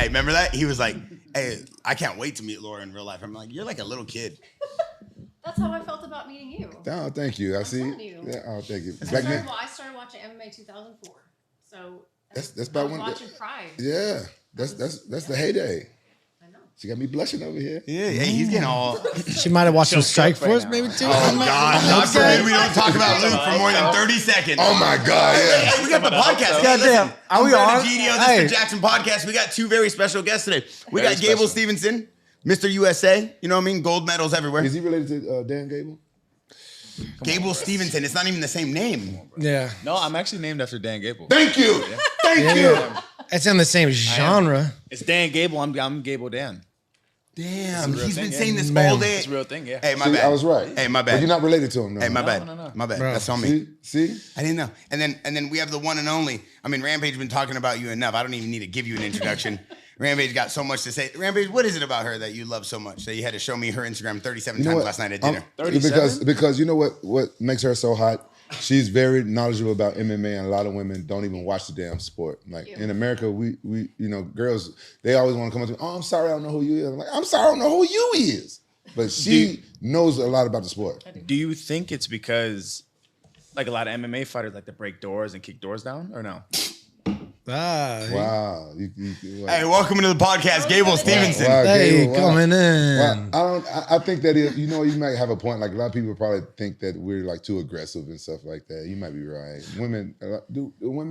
Yeah, remember that? He was like, hey, I can't wait to meet Laura in real life. I'm like, you're like a little kid. That's how I felt about meeting you. Oh, thank you. I see. You. Yeah, oh, thank you. I started watching MMA 2004. So that's about when watching Pride. Yeah, that's the heyday. I know. She got me blushing over here. Yeah, he's getting all. She might have watched some Strike Force, maybe too. Oh God! God forbid we don't talk about Luke for more than 30 seconds. Oh my God! Yeah. Hey, we got the podcast. Goddamn, are we on? This is the JAXXON podcast. We got two very special guests today. We got Gable Steveson, Mr. USA. You know what I mean? Gold medals everywhere. Is he related to Dan Gable? Gable Steveson. It's not even the same name. Yeah. No, I'm actually named after Dan Gable. Thank you. Thank you. It's in the same genre. It's Dan Gable. I'm Gable Dan. Damn, he's been saying this Man. all day. It's a real thing, yeah. Hey, my See, bad. I was right. Hey, my bad. But you're not related to him, no. Hey, my bad. No. My bad. Bro. That's on me. See? I didn't know. And then we have the one and only. I mean, Rampage been talking about you enough. I don't even need to give you an introduction. Rampage got so much to say. Rampage, what is it about her that you love so much that you had to show me her Instagram 37 times last night at dinner? 37? Because you know what makes her so hot? She's very knowledgeable about MMA, and a lot of women don't even watch the damn sport. Like in America, we girls, they always want to come up to me, oh, I'm sorry, I don't know who you is. I'm like, I'm sorry, I don't know who you is. But she knows a lot about the sport. Do you think it's because like a lot of MMA fighters like to break doors and kick doors down, or no? Wow. Hey, welcome to the podcast, Gable Steveson. Wow, Hey, Gable, coming in. Well, I think that you might have a point. Like a lot of people probably think that we're like too aggressive and stuff like that. You might be right. Women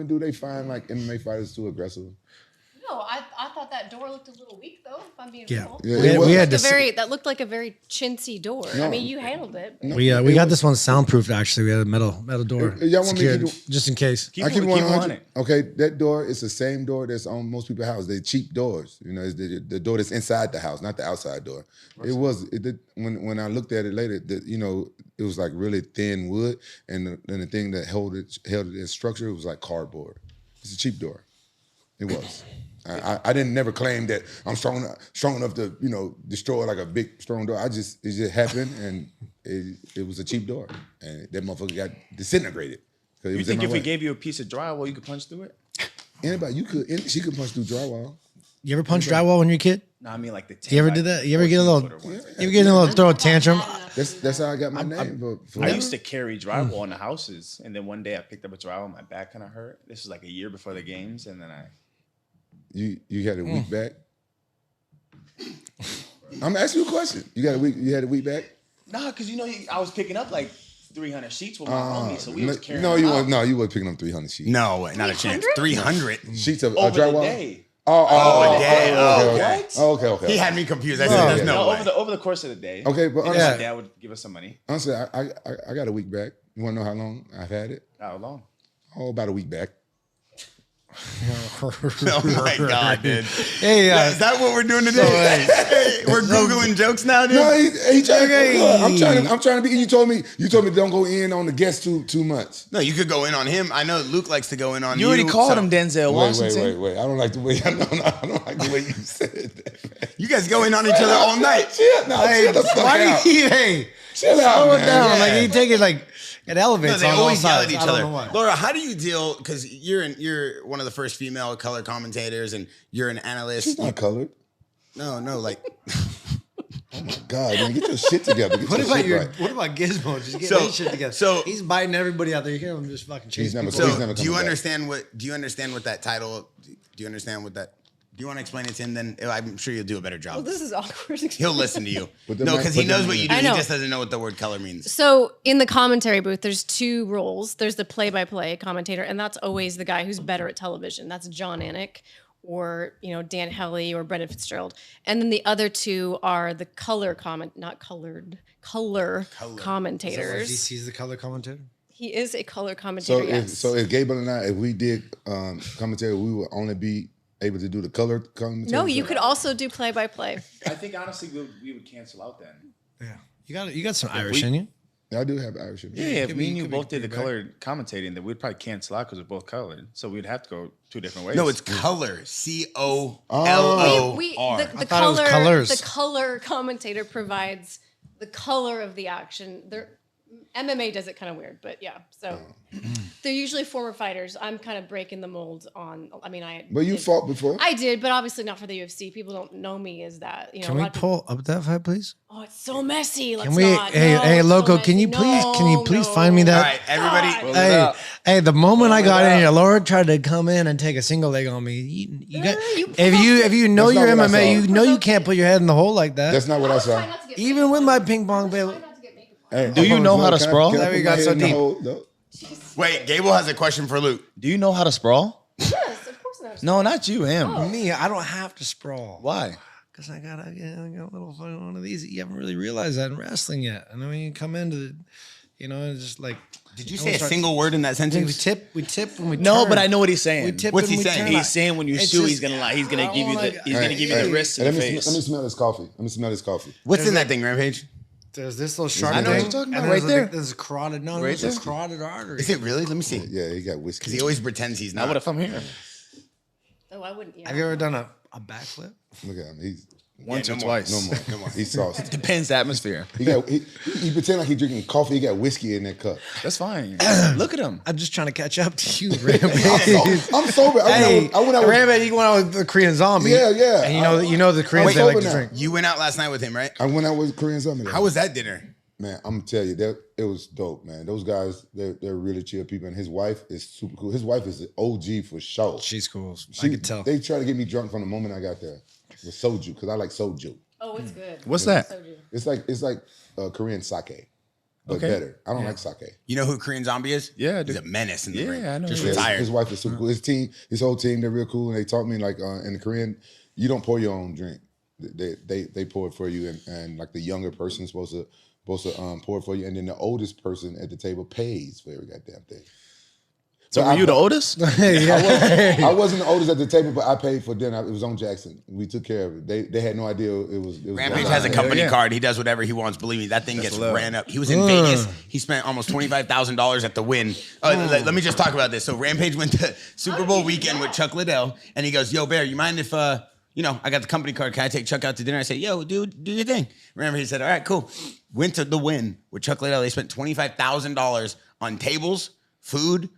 do they find like MMA fighters too aggressive? No, I thought that door looked a little weak though, if I'm being real. Yeah, we had to That looked like a very chintzy door. No. I mean, you handled it. we got this one soundproofed actually. We had a metal door Y'all want me to secured, just in case. I keep it 100. it. Okay, that door is the same door that's on most people's house. They're cheap doors. You know, it's the door that's inside the house, not the outside door. When I looked at it later, it was like really thin wood, and the thing that held it in structure was like cardboard. It's a cheap door. It was. I didn't never claim that I'm strong enough to destroy like a big strong door. It just happened, and it was a cheap door, and that motherfucker got disintegrated. You think if we gave you a piece of drywall, you could punch through it? Anybody, she could punch through drywall. You ever punch drywall when you're a kid? No, I mean like the. You ever did that? You ever get a little throw a tantrum? That's how I got my name. I used to carry drywall in the houses, and then one day I picked up a drywall, my back kind of hurt. This was like a year before the games, and then You had a week back? I'm asking you a question. You had a week back? Nah, because I was picking up like 300 sheets with my homies, so we was carrying you weren't picking up 300 sheets. No way, not a chance. 300 sheets of over drywall? the day. Okay. He had me confused. I said, "There's no way." Over the course of the day. Okay, but honestly, my dad would give us some money. Honestly, I got a week back. You want to know how long I've had it? How long? Oh, about a week back. Oh my God, dude. Hey, is that what we're doing today? We're Googling jokes now, dude. No, he trying to. I'm trying to be. You told me don't go in on the guest too much. No, you could go in on him. I know Luke likes to go in on you. You already called him Denzel Washington. Wait. I don't like the way. I don't like the way you said that. Man. You guys go in on each other all night. Chill the fuck out. Chill out, slow it man. down. Yeah. Like you take it like it elevates. No, they on always all yell sides. at each I don't other. know why. Laura, how do you deal? Because you're one of the first female color commentators, and you're an analyst. She's not colored. No, like. Oh my God, man, get your shit together. What about Gizmo? Just get his shit together. So he's biting everybody out there. You hear him just fucking chase people. Do you understand what that title? Do you understand what that? Do you want to explain it to him? Then I'm sure you'll do a better job. Well, this is awkward. He'll listen to you. No, because he knows what you do. He just doesn't know what the word color means. So in the commentary booth, there's two roles. There's the play-by-play commentator, and that's always the guy who's better at television. That's John Anik or Dan Helly or Brendan Fitzgerald. And then the other two are the color commentators. DC's the color commentator? He is a color commentator, if Gable and I, if we did commentary, we would only be able to do the color commentary? No, you could also do play-by-play. I think honestly we would cancel out then. Yeah, you got some Irish in you. I do have Irish in me. Yeah, if me and you both did the colored commentating, then we'd probably cancel out because we're both colored. So we'd have to go two different ways. No, it's color. COLOR. The color commentator provides the color of the action. MMA does it kind of weird, but yeah. So They're usually former fighters. I'm kind of breaking the mold on. I mean, But you fought before. I did, but obviously not for the UFC. People don't know me as that. You know, Can we pull up that fight, please? Oh, it's so messy. Let's Can we? not. Hey, No, hey, it's Loco, so can you messy. please No, find me that? All right, everybody. God. Hey, the moment I got in here, Laura tried to come in and take a single leg on me. You got, you if you know That's your not what I MMA, saw. you know you can't put your head in the hole like that. That's not what I saw. Even with my ping pong baby. Hey, Do you hold on, know Flo, how to can I- sprawl? can I There we put go, my head so in the deep. hole, though? Wait, Gable has a question for Luke. Do you know how to sprawl? Yes, of course not. No, not you, him. Me, I don't have to sprawl. Why? Because I got a little fun one of these. You haven't really realized that in wrestling yet. And then when you come into the, it's just like. Did you say a single word in that We sentence? tip when we No, turn. but I know what he's saying. We tip What's when he we saying? turn. He's saying when you It's shoot, just- he's gonna give you the Hey, wrist in let the me face. let me smell this coffee. Let me smell this coffee. What's in that thing, Rampage? There's this little sharp I know what thing, you're talking and about, there's right there. There's a carotid. No, Right it's a there. carotid artery. Is it really? Let me see. Yeah, he got whiskey. Because he always pretends he's Now not. what if I'm here? Oh, I wouldn't. Yeah. Have you ever done a backflip? Look at him. He's Once no or more. twice. no more. He's sauced. Depends the atmosphere. He pretend like he drinking coffee. He got whiskey in that cup. That's fine. Look at him. I'm just trying to catch up to you, Rampage. I'm sober. Hey, I went out with Rampage, you went out with the Korean zombie. Yeah, yeah. And you know the Koreans, they sober like to now. drink. You went out last night with him, right? I went out with Korean zombie. How was that dinner? Man, I'm gonna tell you that it was dope, man. Those guys, they're really chill people, and his wife is super cool. His wife is an OG for sure. She's cool. I could tell. They tried to get me drunk from the moment I got there with soju because I like soju. Oh, it's good. What's that? Soju. It's like Korean sake, but Okay. better. I don't like sake. You know who Korean Zombie is? Yeah, I He's do. a menace in the Yeah, ring. I know Just who he is. retired. His wife is super cool. His team, his whole team, they're real cool. And they taught me like in the Korean, you don't pour your own drink. They pour it for you, and like the younger person is supposed to pour it for you, and then the oldest person at the table pays for every goddamn thing. So were you the oldest? I wasn't the oldest at the table, but I paid for dinner. It was on Jackson. We took care of it. They had no idea it was. Rampage going has a on. company yeah. card. He does whatever he wants. Believe me, that thing gets love. ran up. He was in Vegas. He spent almost $25,000 at the Win. Let me just talk about this. So Rampage went to Super Bowl weekend with Chuck Liddell, and he goes, "Yo, Bear, you mind if I got the company card? Can I take Chuck out to dinner?" I said, "Yo, dude, do your thing." Rampage said, "All right, cool." Went to the Win with Chuck Liddell. They spent $25,000 on tables, food,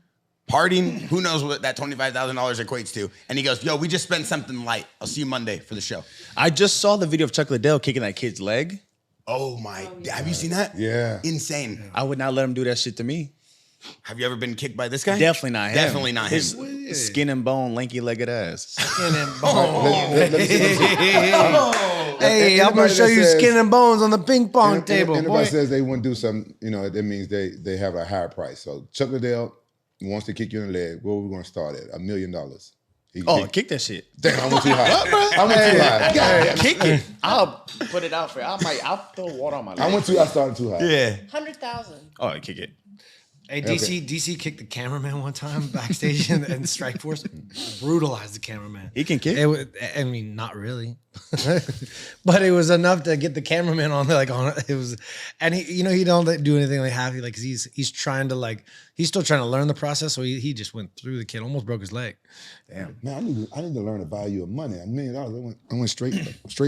partying. Who knows what that $25,000 equates to? And he goes, "Yo, we just spent something light. I'll see you Monday for the show." I just saw the video of Chuck Liddell kicking that kid's leg. Oh my! Have you seen that? Yeah. Insane. I would not let him do that shit to me. Have you ever been kicked by this guy? Definitely not him. Definitely not him. His skin and bone, lanky-legged ass. Skin and bones. Let me see. Hey, I'm gonna Anybody show that you says- skin and bones on the ping pong table, Anybody boy. says they wouldn't do something, that means they have a higher price. So Chuck Liddell wants to kick you in the leg. Where are we going to start at? $1 million. Oh, kick that shit. Damn, I went too high. I went too high. God, Kick it. I'll put it out for you. I'll throw water on my leg. I started too high. Yeah. 100,000. Oh, kick it. Hey, DC kicked the cameraman one time backstage in Strikeforce. Brutalized the cameraman. He can kick. I mean, not really, but it was enough to get the cameraman on it. It was, and he don't do anything like half. Like he's trying to he's still trying to learn the process. So he just went through the kid, almost broke his leg. Damn. Man, I need to learn the value of money. $1 million. I went straight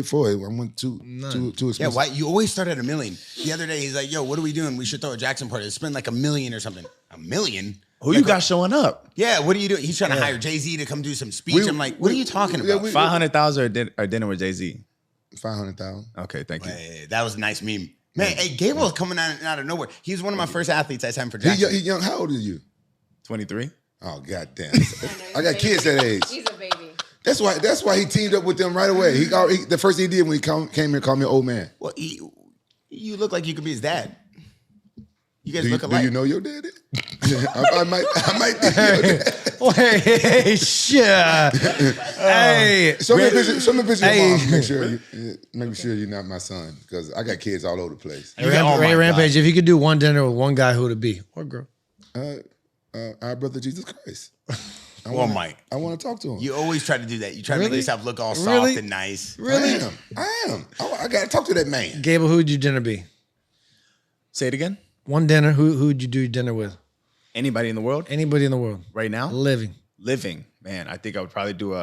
for it. I went too expensive. Yeah, why you always start at $1 million? The other day he's like, "Yo, what are we doing? We should throw a Jackson party. Let's spend like $1 million or something." $1 million? Who you got showing up? Yeah, what are you doing? He's trying to hire Jay-Z to come do some speech. I'm like, what are you talking about? 500,000 or dinner with Jay-Z. 500,000. Okay, thank you. Hey, that was a nice meme. Man, hey, Gable's coming out of nowhere. He's one of my first athletes I signed for He Jackson. young. How old are you? 23. Oh goddamn! I got kids that age. He's a baby. That's why he teamed up with them right away. The first thing he did when he came here, called me an old man. Well, you look like you could be his dad. You guys Do look you alike. know your daddy? I might be your dad. Hey, shit. Hey, Show me a picture Hey. of mom. Make sure you're not my son, because I got kids all over the place. You got- oh my Rampage. God. If you could do one dinner with one guy, who would it be? Or girl? Our brother Jesus Christ. Well, Mike, I want to talk to him. you always try to do that. You try to make Really? yourself look all soft Really? and nice. Really? I am. I got to talk to that man. Gable, who would your dinner be? Say it again. One dinner. Who would you do dinner with? Anybody in the world Anybody in the world. right now? Living. Living. Man, I think I would probably do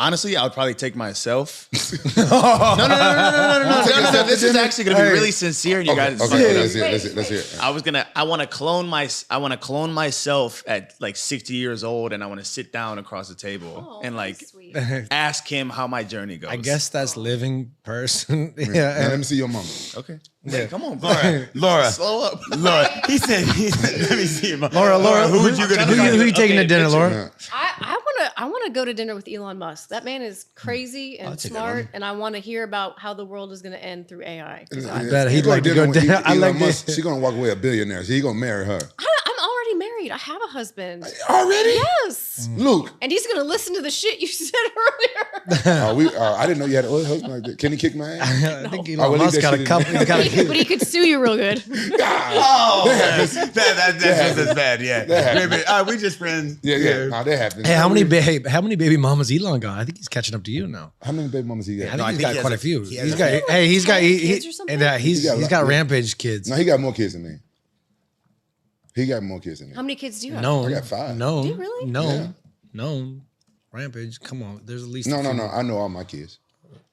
Honestly, I would probably take myself. No. This is actually gonna be really sincere, and you guys. Okay, let's hear it. I want to clone myself at like 60 years old, and I want to sit down across the table and like sweet. ask him how my journey goes. I guess that's living person. Now, Yeah. let me see your mama. Okay. Yeah. Come on, bro. Laura, Slow up. Laura. He said, let me see him. Laura, who would you gonna who you taking to dinner, Laura? I want to go to dinner with Elon Musk. That man is crazy and smart, and I want to hear about how the world is going to end through AI. 'Cause I bet he'd like to go dinner. I like this. She's gonna walk away a billionaire. So he gonna marry her. I'm already married. I have a husband. Already? Yes. Luke. And he's going to listen to the shit you said earlier. I didn't know you had an husband like that. Can he kick my ass? I think I will Elon Musk leave that got a shit couple. in. But he could sue you real good. Oh, that's just as bad. Yeah. Maybe, we just friends. Yeah. Nah, that happens. Hey, how many baby mamas Elon got? I think he's catching up to you now. How many baby mamas he got? I think he's got quite a few. he has He's a got. few. Hey, he's got. 10 kids or something? And he's got Rampage kids. No, he got more kids than me. He got more kids than me. How many kids do you have? No, I got 5. No, Do you really? No, Yeah. no. Rampage. Come on, there's at least No. a few. I know all my kids.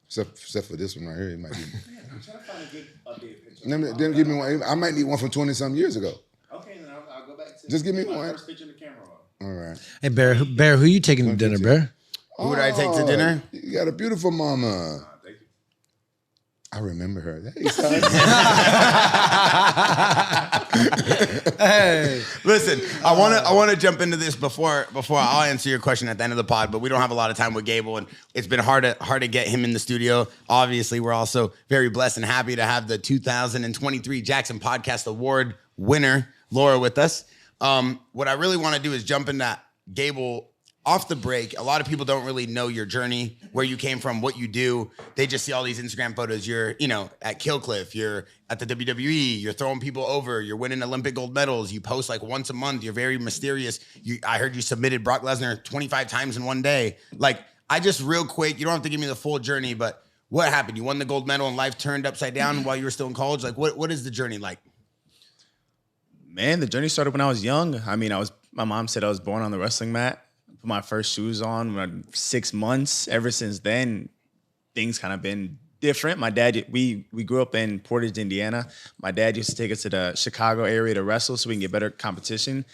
Except for this one right here. It might be. I'm trying to find a good updated picture. Then give me one. I might need one from 20-something years ago. Okay, then I'll go back to. Just give me one. First picture in the camera roll. All right. Hey, Bear, who you taking to dinner, Bear? Who would I take to dinner? You got a beautiful mama. Thank you. I remember her. Hey, son. Hey, Listen, I want to jump into this before I'll answer your question at the end of the pod, but we don't have a lot of time with Gable, and it's been hard to get him in the studio. Obviously, we're also very blessed and happy to have the 2023 JAXXON Podcast Award winner, Laura, with us. What I really want to do is jump into Gable off the break. A lot of people don't really know your journey, where you came from, what you do. They just see all these Instagram photos. You're, at Killcliff. You're at the WWE. You're throwing people over. You're winning Olympic gold medals. You post like once a month. You're very mysterious. I heard you submitted Brock Lesnar 25 times in one day. Like, I just real quick, you don't have to give me the full journey, but what happened? You won the gold medal and life turned upside down while you were still in college? Like, what is the journey like? Man, the journey started when I was young. I mean, my mom said I was born on the wrestling mat. Put my first shoes on when I was 6 months. Ever since then, things kind of been different. My dad, we grew up in Portage, Indiana. My dad used to take us to the Chicago area to wrestle so we can get better competition.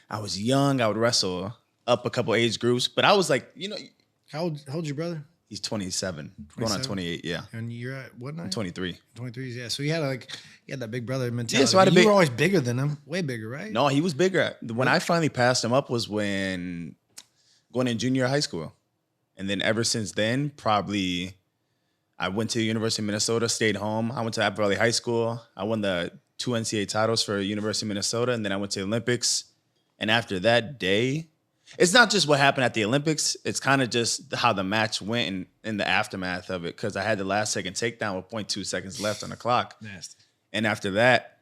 I was young. I would wrestle up a couple age groups, but I was like, how old's your brother? he's 27, going on 28. Yeah, And you're at what now? I'm 23. 23. Yeah. So you had that big brother mentality. Yeah, so I had a you big- were always bigger than him, way bigger, right? No, he was bigger. When I finally passed him up was when going in junior high school. And then ever since then, probably I went to the University of Minnesota, stayed home. I went to Apple Valley High School. I won the 2 NCAA titles for University of Minnesota. And then I went to the Olympics. And after that day, it's not just what happened at the Olympics. It's kind of just how the match went in the aftermath of it. Because I had the last second takedown with 0.2 seconds left on the clock. Nasty. And after that,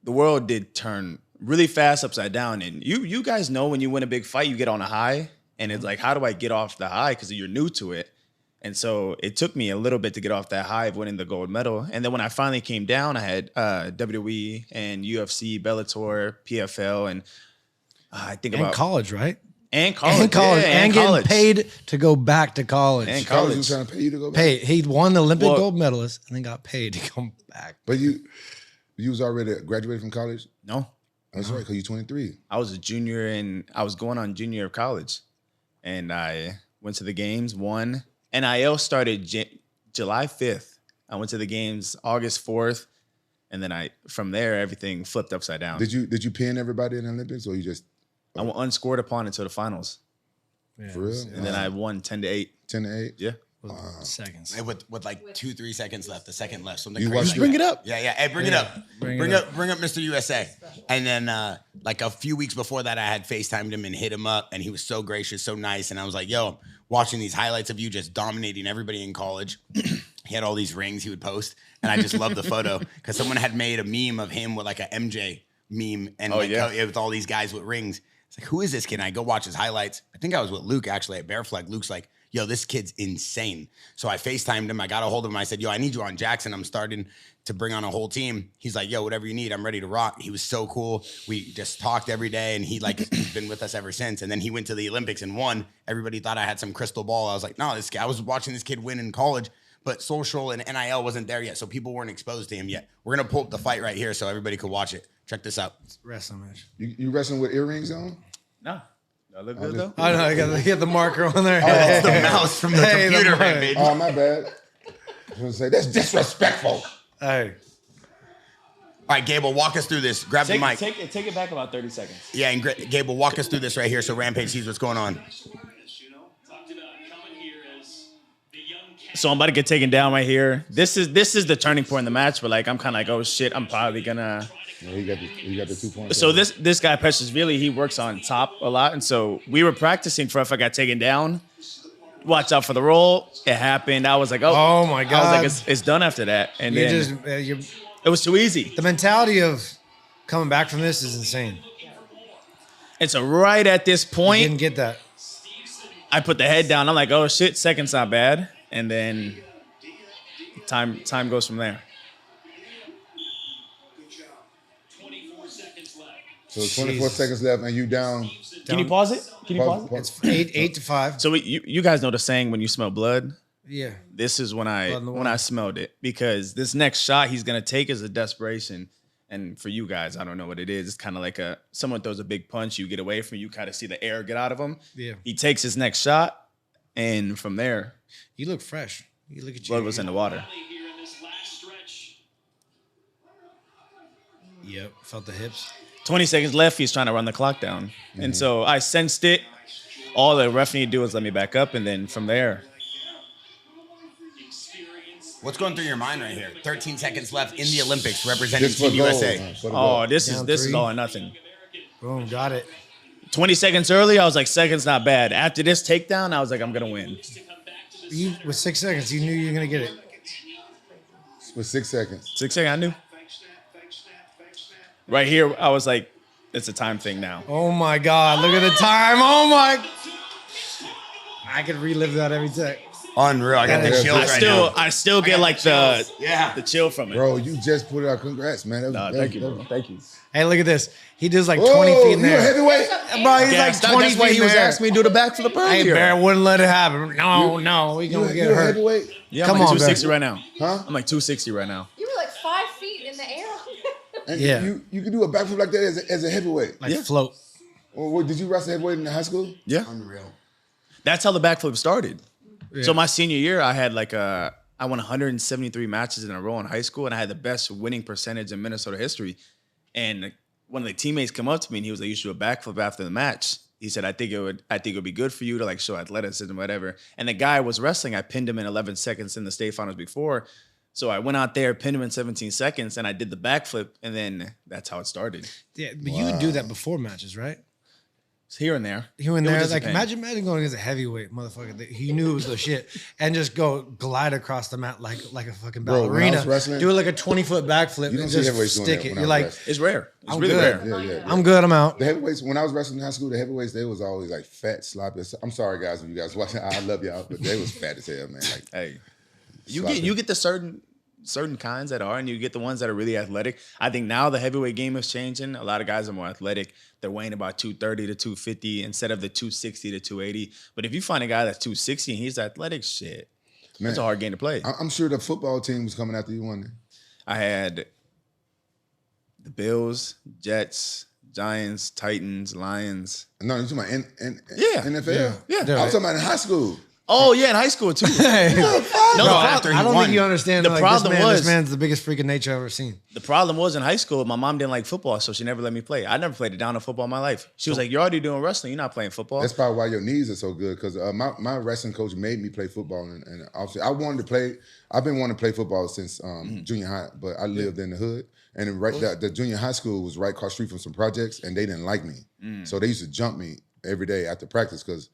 the world did turn really fast upside down. And you guys know when you win a big fight, you get on a high. And it's like, how do I get off the high? Because you're new to it. And so it took me a little bit to get off that high of winning the gold medal. And then when I finally came down, I had WWE and UFC, Bellator, PFL, and I think And about college, right? and college, And college. yeah, and college. getting paid to go back to college. And College college. was trying to pay you to go back. Paid. He won the Olympic Well- gold medalist and then got paid to come back. But you was already graduated from college? No, That's right, because you're 23. I was a junior and I was going on junior of college. And I went to the games, won. NIL started July 5th. I went to the games August 4th. And then from there, everything flipped upside down. Did you pin everybody in the Olympics, or you just I went unscored upon until the finals. Yeah, for real? And then I won 10-8. 10-8. Yeah. seconds. Hey, with like 2-3 seconds left, the second left, something You crazy. watched like it? Bring that. it up. Yeah. Hey, bring it up. Bring up Mr. USA. And then like a few weeks before that, I had FaceTimed him and hit him up, and he was so gracious, so nice. And I was like, yo, I'm watching these highlights of you just dominating everybody in college. He had all these rings he would post, and I just loved the photo because someone had made a meme of him with like a MJ meme, and with all these guys with rings. It's like, who is this kid? And I go watch his highlights. I think I was with Luke actually at Bear Flag. Luke's like, yo, this kid's insane. So I FaceTimed him. I got a hold of him. I said, yo, I need you on JAXXON. I'm starting to bring on a whole team. He's like, yo, whatever you need, I'm ready to rock. He was so cool. We just talked every day, and he's been with us ever since. And then he went to the Olympics and won. Everybody thought I had some crystal ball. I was like, no, this guy, I was watching this kid win in college, but social and NIL wasn't there yet. So people weren't exposed to him yet. We're going to pull up the fight right here so everybody could watch it. Check this out. Wrestling match. You wrestling with earrings on? No. I look good though. I know. You got the marker on there. That's the mouse from the computer, Rampage. Oh, my bad. I was going to say, that's disrespectful. Hey. All right, Gable, walk us through this. Grab the mic. Take it back about 30 seconds. Yeah, and Gable, walk us through this right here so Rampage sees what's going on. So I'm about to get taken down right here. This is the turning point in the match, but like I'm kind of like, oh shit, I'm probably gonna. Yeah, he got the 2 points. So this guy Petrashvili, he works on top a lot, and so we were practicing for if I got taken down. Watch out for the roll. It happened. I was like, Oh my God. I was like, it's done after that, and You then just it was too easy. the mentality of coming back from this is insane. And so right at this You point, didn't get that. I put the head down. I'm like, oh shit, second's not bad, and then time goes from there. So 24 seconds left, and you down. Can you pause it? Can you pause it? Pause. It's 8 to 5. So you guys know the saying, when you smell blood. Yeah. This is when Blood in the water. I smelled it, because this next shot he's gonna take is a desperation. And for you guys, I don't know what it is. It's kind of like someone throws a big punch, you get away from, you kind of see the air get out of him. Yeah. He takes his next shot, and from there, You look fresh. You look at you. blood was in the water. Yep. Felt the hips. 20 seconds left. He's trying to run the clock down, and so I sensed it. All the ref needed to do was let me back up, and then from there, What's going through your mind right here? 13 seconds left in the Olympics representing Just for Team gold, USA. man, for the oh, gold. this Down is 3. all or nothing. Boom. Got it. 20 seconds early, I was like, seconds not bad. After this takedown, I was like, I'm gonna win. You with 6 seconds, you knew you were gonna get it. With 6 seconds. 6 seconds, I knew. Right here, I was like, it's a time thing now. Oh my God! Look at the time. Oh my! I could relive that every day. Unreal. I got the Yeah, chills right now. I still get like the chill from it. Bro, you just put it out. Congrats, man. Thank you, bro. Thank you. Hey, look at this. He does like Whoa, 20 feet in you a there. heavyweight? Bro, he's Yeah, like 20 that's why feet he in was there. asking me to do the backflip Hey, earlier. Bear wouldn't let it happen. No, we gonna You get a hurt. heavyweight? Yeah, Come I'm like on, 260 Bear. right now. Huh? I'm like 260 right now. You were like 5 feet in the air. And Yeah. You can do a backflip like that as a heavyweight. Like Yeah. float. Or what, did you wrestle heavyweight in high school? Yeah. Unreal. That's how the backflip started. Yeah. So my senior year, I had I won 173 matches in a row in high school, and I had the best winning percentage in Minnesota history. And one of the teammates come up to me and he was like, "You should do a backflip after the match." He said, I think it would be good for you to like show athleticism, whatever. And the guy was wrestling. I pinned him in 11 seconds in the state finals before. So I went out there, pinned him in 17 seconds, and I did the backflip, and then that's how it started. Yeah, but you would do that before matches, right? It's here and there. Here and It would there, just like depend. imagine going against a heavyweight motherfucker. That he knew it was the shit, and just go glide across the mat like a fucking Bro, when I ballerina. was wrestling- Do like a 20-foot backflip You don't and see just heavyweights doing stick that it. when I You're was like, wrestling. It's rare. It's I'm really good. rare. Yeah. I'm good. I'm out. The heavyweights, when I was wrestling in high school, the heavyweights, they was always like fat, sloppy. I'm sorry, guys, if you guys watching. I love y'all, but they was fat as hell, man. Like, Hey, sloppy. you get the certain kinds that are, and you get the ones that are really athletic. I think now the heavyweight game is changing. A lot of guys are more athletic. They're weighing about 230 to 250 instead of the 260 to 280. But if you find a guy that's 260 and he's athletic, shit, Man, it's a hard game to play. I'm sure the football team was coming after you one day. I had the Bills, Jets, Giants, Titans, Lions. No, you're talking about Yeah. NFL? Yeah. I was talking about in high school. Oh yeah, in high school too. No, the I problem- don't think you understand. The like, problem this was- man's the biggest freak of nature I've ever seen. The problem was in high school, my mom didn't like football, so she never let me play. I never played a down of football in my life. She was like, "You're already doing wrestling. You're not playing football." That's probably why your knees are so good. Because my wrestling coach made me play football, and obviously I wanted to play. I've been wanting to play football since junior high, but I lived in the hood, and then the junior high school was right across the street from some projects, and they didn't like me, so they used to jump me every day after practice. Because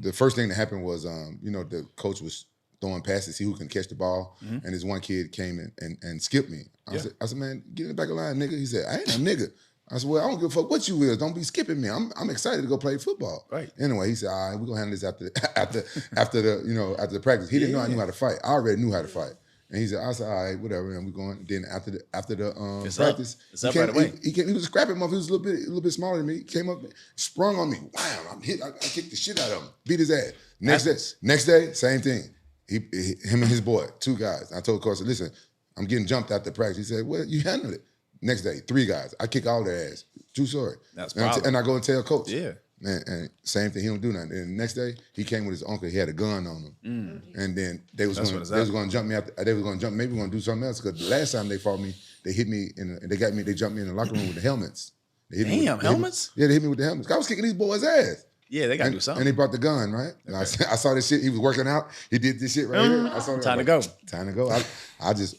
the first thing that happened was, the coach was throwing passes, see who can catch the ball, and this one kid came in and skipped me. I said, man, get in the back of the line, nigga. He said, I ain't a nigga. I said, well, I don't give a fuck what you is. Don't be skipping me. I'm excited to go play football. Right. Anyway, he said, all right, we're gonna handle this after the practice. He didn't know I knew how to fight. I already knew how to fight. And he said, I said, all right, whatever. And we're going. Then after the It's practice, It's up right away. He was scrapping him up. He was a little bit smaller than me. He came up, sprung on me. Wow, I'm hit. I kicked the shit out of him. Beat his ass. Next day, same thing. Him and his boy, 2 guys. I told coach, listen, I'm getting jumped after practice. He said, well, you handled it. Next day, 3 guys. I kick all their ass. True story. That's and I go and tell coach. Yeah. And same thing, he don't do nothing. And the next day, he came with his uncle. He had a gun on him. And then they was going to jump me after. They was going to jump. Maybe we're going to do something else. Because the last time they fought me, they hit me they jumped me in the locker room with the helmets. Helmets? They hit me with the helmets. I was kicking these boys' ass. Yeah, they got to do something. And he brought the gun, right? And I saw this shit. He was working out. He did this shit right here. I saw it. Time to go. Time to go. I just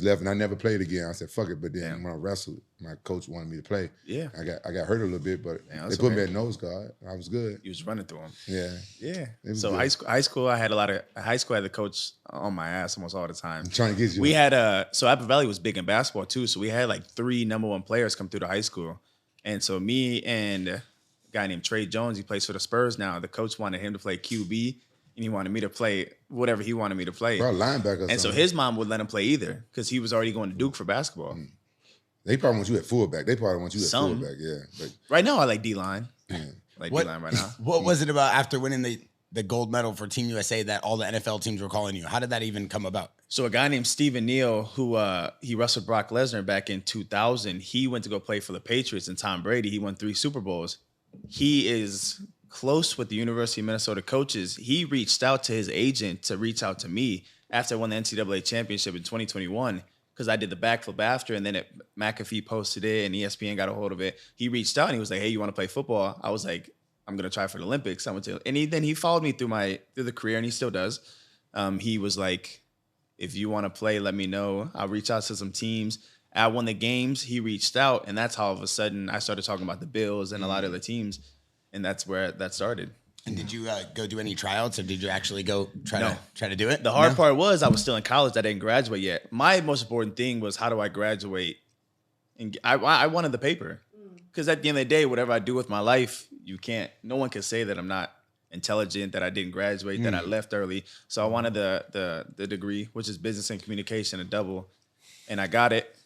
left and I never played again. I said, fuck it. But then when I wrestled, my coach wanted me to play. Yeah. I got hurt a little bit, but they put me at nose guard. I was good. You was running through them. Yeah. Yeah. So good. high school, I had the coach on my ass almost all the time. I'm trying to get you. We had so Apple Valley was big in basketball too. So we had like 3 number 1 players come through the high school. And so me and a guy named Trey Jones, he plays for the Spurs now. The coach wanted him to play QB, and he wanted me to play whatever he wanted me to play. Bro, linebacker. And so his mom would let him play either because he was already going to Duke for basketball. They probably want you at fullback. They probably want you at Some. fullback. Yeah. But Right now, I like D-line. Like D-line right now. What was it about after winning the gold medal for Team USA that all the NFL teams were calling you? How did that even come about? So a guy named Stephen Neal, who he wrestled Brock Lesnar back in 2000, he went to go play for the Patriots, and Tom Brady, he won 3 Super Bowls. He is close with the University of Minnesota coaches. He reached out to his agent to reach out to me after I won the NCAA championship in 2021 because I did the backflip after, and then McAfee posted it and ESPN got a hold of it. He reached out and he was like, hey, you want to play football? I was like, I'm going to try for the Olympics. I went to, and then he followed me through the career, and he still does. He was like, if you want to play, let me know. I'll reach out to some teams. I won the games. He reached out, and that's how all of a sudden I started talking about the Bills and a lot of the teams, and that's where that started. And did you go do any tryouts, or did you actually go try to do it? The hard part was I was still in college. I didn't graduate yet. My most important thing was how do I graduate? And I wanted the paper because at the end of the day, whatever I do with my life, no one can say that I'm not intelligent, that I didn't graduate, that I left early. So I wanted the degree, which is business and communication, a double, and I got it.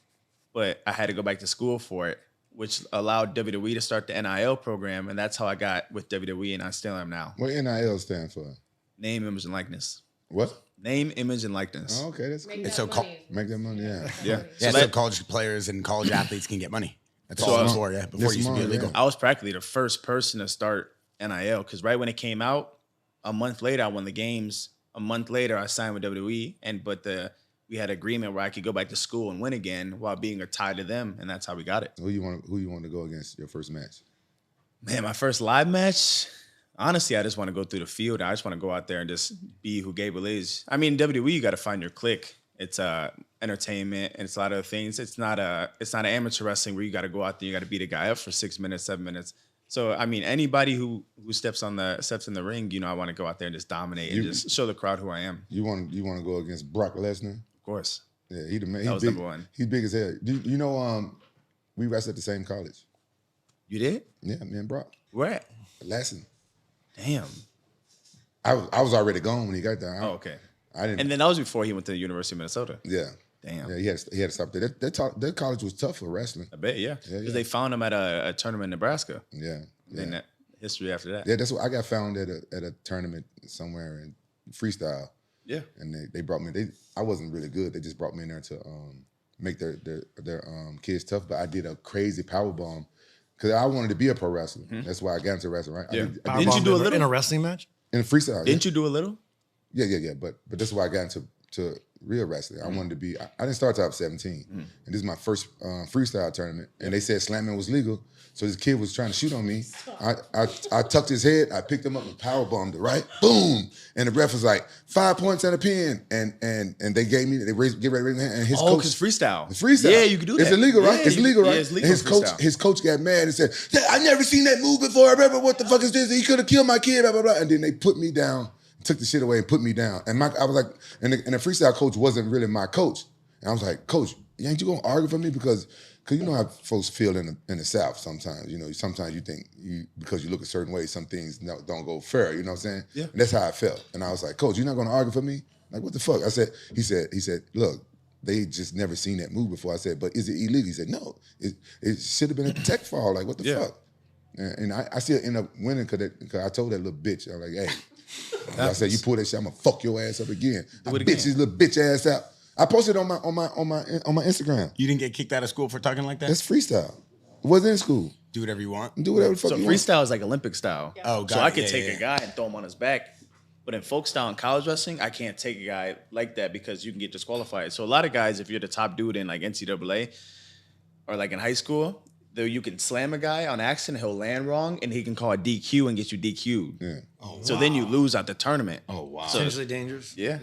But I had to go back to school for it, which allowed WWE to start the NIL program, and that's how I got with WWE, and I still am now. what NIL stand for? Name, image, and likeness. What? Name, image, and likeness. Oh, okay, that's cool. It's so called. Make that money, yeah. Yeah. Yeah, So so college players and college athletes can get money. That's all it's for, yeah. Before it used to be smart, illegal. yeah. I was practically the first person to start NIL because right when it came out, a month later I won the games. A month later I signed with WWE, but we had an agreement where I could go back to school and win again while being tied to them, and that's how we got it. Who you want to go against your first match? Man, my first live match, honestly, I just want to go through the field. I just want to go out there and just be who Gable is. I mean, WWE, you got to find your clique. It's entertainment and it's a lot of things. It's not an amateur wrestling where you got to go out there, you got to beat a guy up for 6 minutes, 7 minutes. So I mean, anybody who steps in the ring, I want to go out there and just dominate and just show the crowd who I am. You want to go against Brock Lesnar? Of course. Yeah, he the man. That was big, number one. He's big as hell. You know, we wrestled at the same college. You did? Yeah, me and Brock. Where at? Lassen. Damn. I was already gone when he got there. Oh, okay. I didn't. And then that was before he went to the University of Minnesota. Yeah. Damn. Yeah, he had to stop there. Their college was tough for wrestling. I bet, yeah. Yeah, Because yeah. they found him at a tournament in Nebraska. Yeah. Then that history after that. Yeah, that's what I got found at a tournament somewhere in freestyle. Yeah. And they brought me. I wasn't really good. They just brought me in there to make their kids tough. But I did a crazy power bomb because I wanted to be a pro wrestler. That's why I got into wrestling. Right? Yeah. I did you do a little? in a wrestling match? in freestyle. Didn't you do a little? Yeah. But that's why I got into real wrestling. I wanted to be. I didn't start till I was 17, and this is my first freestyle tournament. And they said slamming was legal, so this kid was trying to shoot on me. I tucked his head. I picked him up and power bombed it. Right, boom. And the ref was like 5 points and a pin, and they gave me. They get ready to raise my hand. And his coach, because freestyle. it's freestyle. Yeah, you can do that. It's illegal, right? Yeah, it's legal, right? Yeah, it's legal. And his coach got mad and said, "I never seen that move before. I remember what the fuck is this? He could have killed my kid." Blah blah blah. And then they put me down. Took the shit away and put me down. And I was like, and the freestyle coach wasn't really my coach. And I was like, "Coach, ain't you gonna argue for me because you know how folks feel in the South sometimes. You know, sometimes you think because you look a certain way, some things don't go fair. You know what I'm saying? Yeah. And that's how I felt. And I was like, Coach, you're not gonna argue for me? Like, what the fuck? He said, look, they just never seen that move before. I said, but is it illegal? He said, no. It should have been a tech fall. Like, what the fuck? And I still end up winning because I told that little bitch, I was like, hey, I said, you pull that shit, I'm gonna fuck your ass up again. I bitch his little bitch ass out. I posted on my Instagram. You didn't get kicked out of school for talking like that? That's freestyle. It wasn't in school. Do whatever you want. Do whatever the fuck So you want. freestyle is like Olympic style. Yeah. Oh, God. So I could Yeah, take yeah. a guy and throw him on his back. But in folk style and college wrestling, I can't take a guy like that because you can get disqualified. So a lot of guys, if you're the top dude in like NCAA or like in high school, though you can slam a guy on accident, he'll land wrong, and he can call a DQ and get you DQ'd. Yeah. Oh, So then you lose out the tournament. Oh, wow. So- Potentially dangerous. Yeah.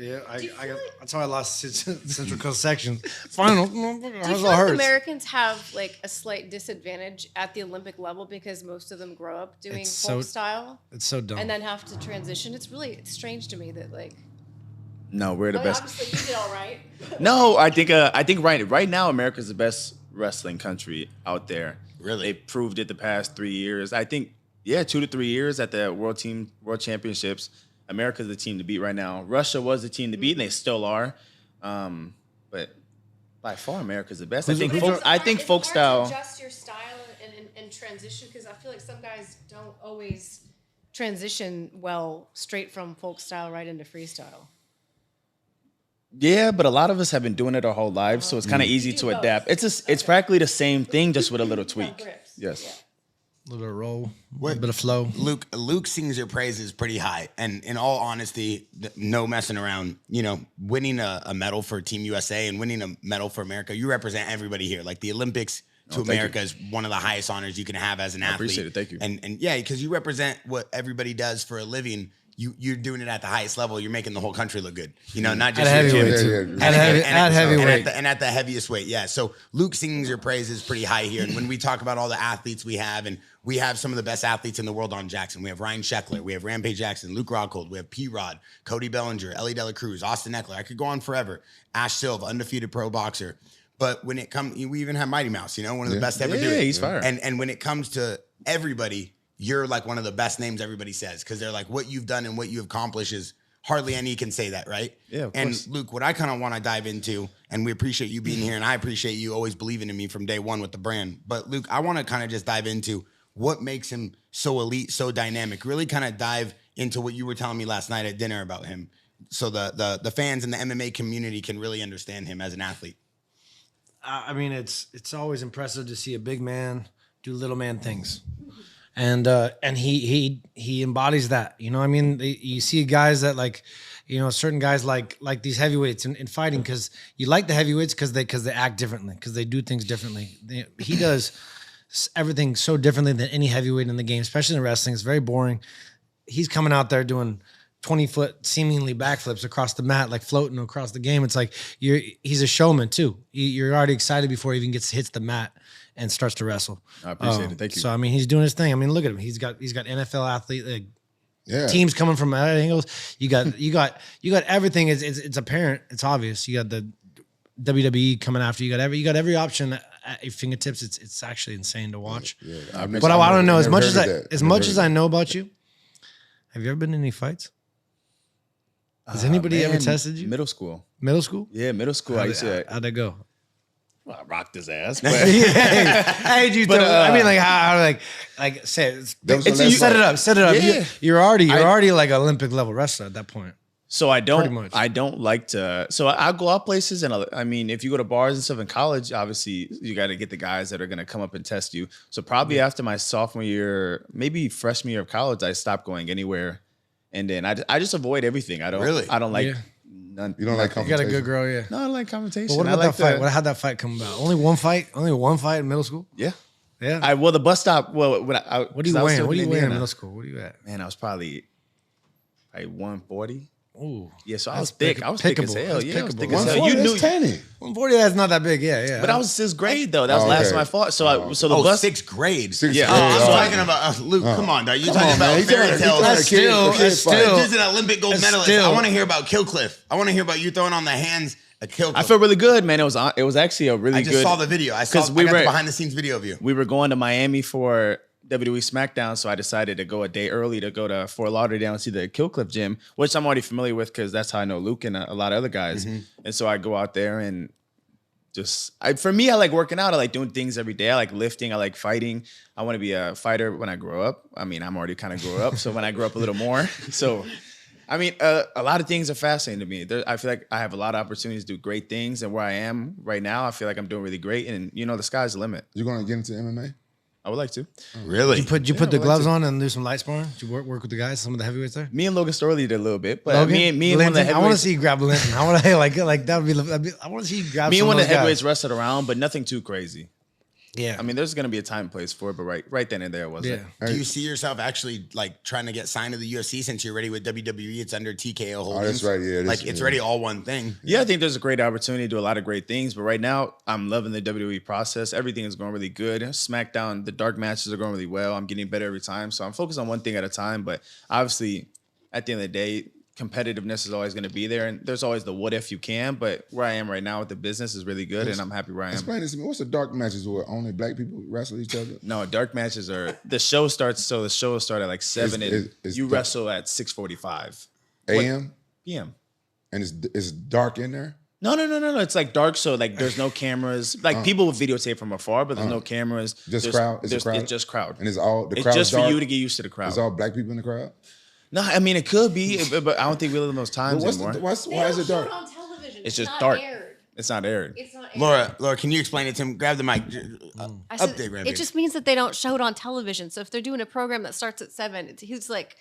That's how I lost Central Coast section. Final. Do you How's feel all like hurts? Americans have like a slight disadvantage at the Olympic level because most of them grow up doing It's folk so- style It's so dumb. and then have to transition? It's strange to me that like. No, we're the I mean, best. obviously you did all right. No, I think right now America's the best wrestling country out there. Really? They proved it the past 3 years. I think 2 to 3 years at the World Championships. America's the team to beat right now. Russia was the team to beat, and they still are. But by far, America's the best. I think folk style. To adjust your style and transition because I feel like some guys don't always transition well straight from folk style right into freestyle. Yeah, but a lot of us have been doing it our whole lives, so it's kind of easy do to both. adapt. It's practically the same thing, just with a little tweak. grips. Yes. A little bit of roll, a little bit of flow. Luke sings your praises pretty high, and in all honesty, no messing around. You know, winning a medal for Team USA and winning a medal for America, you represent everybody here. Like the Olympics to thank America is one of the highest honors you can have as an athlete. appreciate it. Thank you. And yeah, because you represent what everybody does for a living. You're doing it at the highest level. You're making the whole country look good. You know, not just At your heavyweight, gym. too. At heavyweight. And at the heaviest weight, yeah. So Luke sings your praises pretty high here. And when we talk about all the athletes we have, and we have some of the best athletes in the world on JAXXON. We have Ryan Sheckler, we have Rampage Jackson, Luke Rockhold, we have P-Rod, Cody Bellinger, Ellie Dela Cruz, Austin Eckler. I could go on forever. Ash Silva, undefeated pro boxer. But when it comes, we even have Mighty Mouse, you know, one of the best to ever do it. Yeah, he's fire. And when it comes to everybody, you're like one of the best names everybody says because they're like, what you've done and what you accomplish is hardly any can say that, right? Yeah, of and course. Luke, what I kind of want to dive into, and we appreciate you being here, and I appreciate you always believing in me from day one with the brand. But Luke, I want to kind of just dive into what makes him so elite, so dynamic. Really kind of dive into what you were telling me last night at dinner about him, so the fans and the MMA community can really understand him as an athlete. I mean, it's always impressive to see a big man do little man things, and he embodies that. You know, I mean, you see guys that like, you know, certain guys like these heavyweights in fighting because you like the heavyweights because they act differently, because they do things differently. He does everything so differently than any heavyweight in the game, especially in wrestling. It's very boring. He's coming out there doing 20-foot seemingly backflips across the mat, like floating across the game. It's like he's a showman too. You're already excited before he even hits the mat and starts to wrestle. I appreciate it. Thank you. So I mean, he's doing his thing. I mean, look at him. He's got NFL athlete Yeah. teams coming from angles. You got everything. It's apparent. It's obvious. You got the WWE coming after you. You got every option at your fingertips. It's actually insane to watch. Yeah. But I don't know, as much as I I know about you, have you ever been in any fights? Has anybody ever tested you? Middle school. Middle school? Yeah, middle school. I used to. How'd that go? Well, I rocked his ass. But How did you? But, I mean, like how like say it. That was the last Set it fight. up. Set it up. Yeah. You're already like an Olympic level wrestler at that point. So I Pretty don't. much. I don't like to. So I go out places, and I mean, if you go to bars and stuff in college, obviously you got to get the guys that are going to come up and test you. So probably after my sophomore year, maybe freshman year of college, I stopped going anywhere, and then I just avoid everything. I don't like Yeah. none. You don't like You got a good girl, yeah. No, I like conversation. But what I about like that fight? How'd that fight come about? Only one fight in middle school? Yeah. Yeah. Well, the bus stop. Well, when I What are you 'cause I was weighing? still What are you weighing in Indiana. middle school? What are you at? Man, I was probably 140. Ooh. Yeah, so I That's was thick. I was thick as pickable. hell. That's Yeah, I was pickable. thick as hell. 140, You knew. that's tiny. 140, that's not that big. Yeah. But I was sixth grade though. That was Oh, the last okay. time I fought. So the Oh, bus. sixth grade. Sixth Yeah. grade. Oh, I'm Oh. talking about Luke. Come on, dog. You're Come talking on, man. about He's fairy trying to- tales. he's trying to kid fight. Dude's an Olympic gold That's medalist. still- I want to hear about Killcliff. I want to hear about you throwing on the hands A kill. I feel really good, man. It was actually a really I good. just saw the video. I got the behind the scenes video of you. We were going to Miami for WWE SmackDown, so I decided to go a day early to go to Fort Lauderdale and see the Kill Clip gym, which I'm already familiar with because that's how I know Luke and a lot of other guys. And so I go out there and for me, I like working out. I like doing things every day. I like lifting. I like fighting. I want to be a fighter when I grow up. I mean, I'm already kind of grew up, so when I grow up a little more. So, I mean, a lot of things are fascinating to me. I feel like I have a lot of opportunities to do great things, and where I am right now, I feel like I'm doing really great. And the sky's the limit. You're gonna get into MMA? I would like to. Really? Did you put the gloves on and do some light sparring? Did you work with the guys, some of the heavyweights there? Me and Logan Storley did a little bit, but Logan? me and one of the Linton? I want to heavyweights. see you grab Linton. I want to like that would be. I want to see you grab. Me some and one of those the guys. heavyweights wrestled around, but nothing too crazy. Yeah, I mean, there's gonna be a time and place for it, but right then and there was it. Do you see yourself actually like trying to get signed to the UFC since you're ready with WWE? It's under TKO Holdings. that's right. Yeah, like it's already all one thing. Yeah, I think there's a great opportunity to do a lot of great things, but right now I'm loving the WWE process. Everything is going really good. SmackDown, the dark matches are going really well. I'm getting better every time, so I'm focused on one thing at a time. But obviously, at the end of the day, competitiveness is always going to be there, and there's always the what if you can. But where I am right now with the business is really good, and I'm happy where I am. Explain this to me. What's the dark matches where only black people wrestle each other? No, dark matches are the show starts. So the show will start at like 7, and it's you dark. wrestle at 6:45 AM? p.m. And it's dark in there? No. It's like dark, so like there's no cameras. Like people will videotape from afar, but there's no cameras. Just crowd? It's a crowd? It's just crowd. And it's all the It's crowd just for dark? you to get used to the crowd. It's all black people in the crowd? No, I mean it could be, but I don't think we live in those times anymore. Why is it dark? on television. It's just dark. It's not aired. It's not aired. Laura, can you explain it to him? Grab the mic. I said, Update, Rampage. it just means that they don't show it on television. So if they're doing a program that starts at 7, he's like,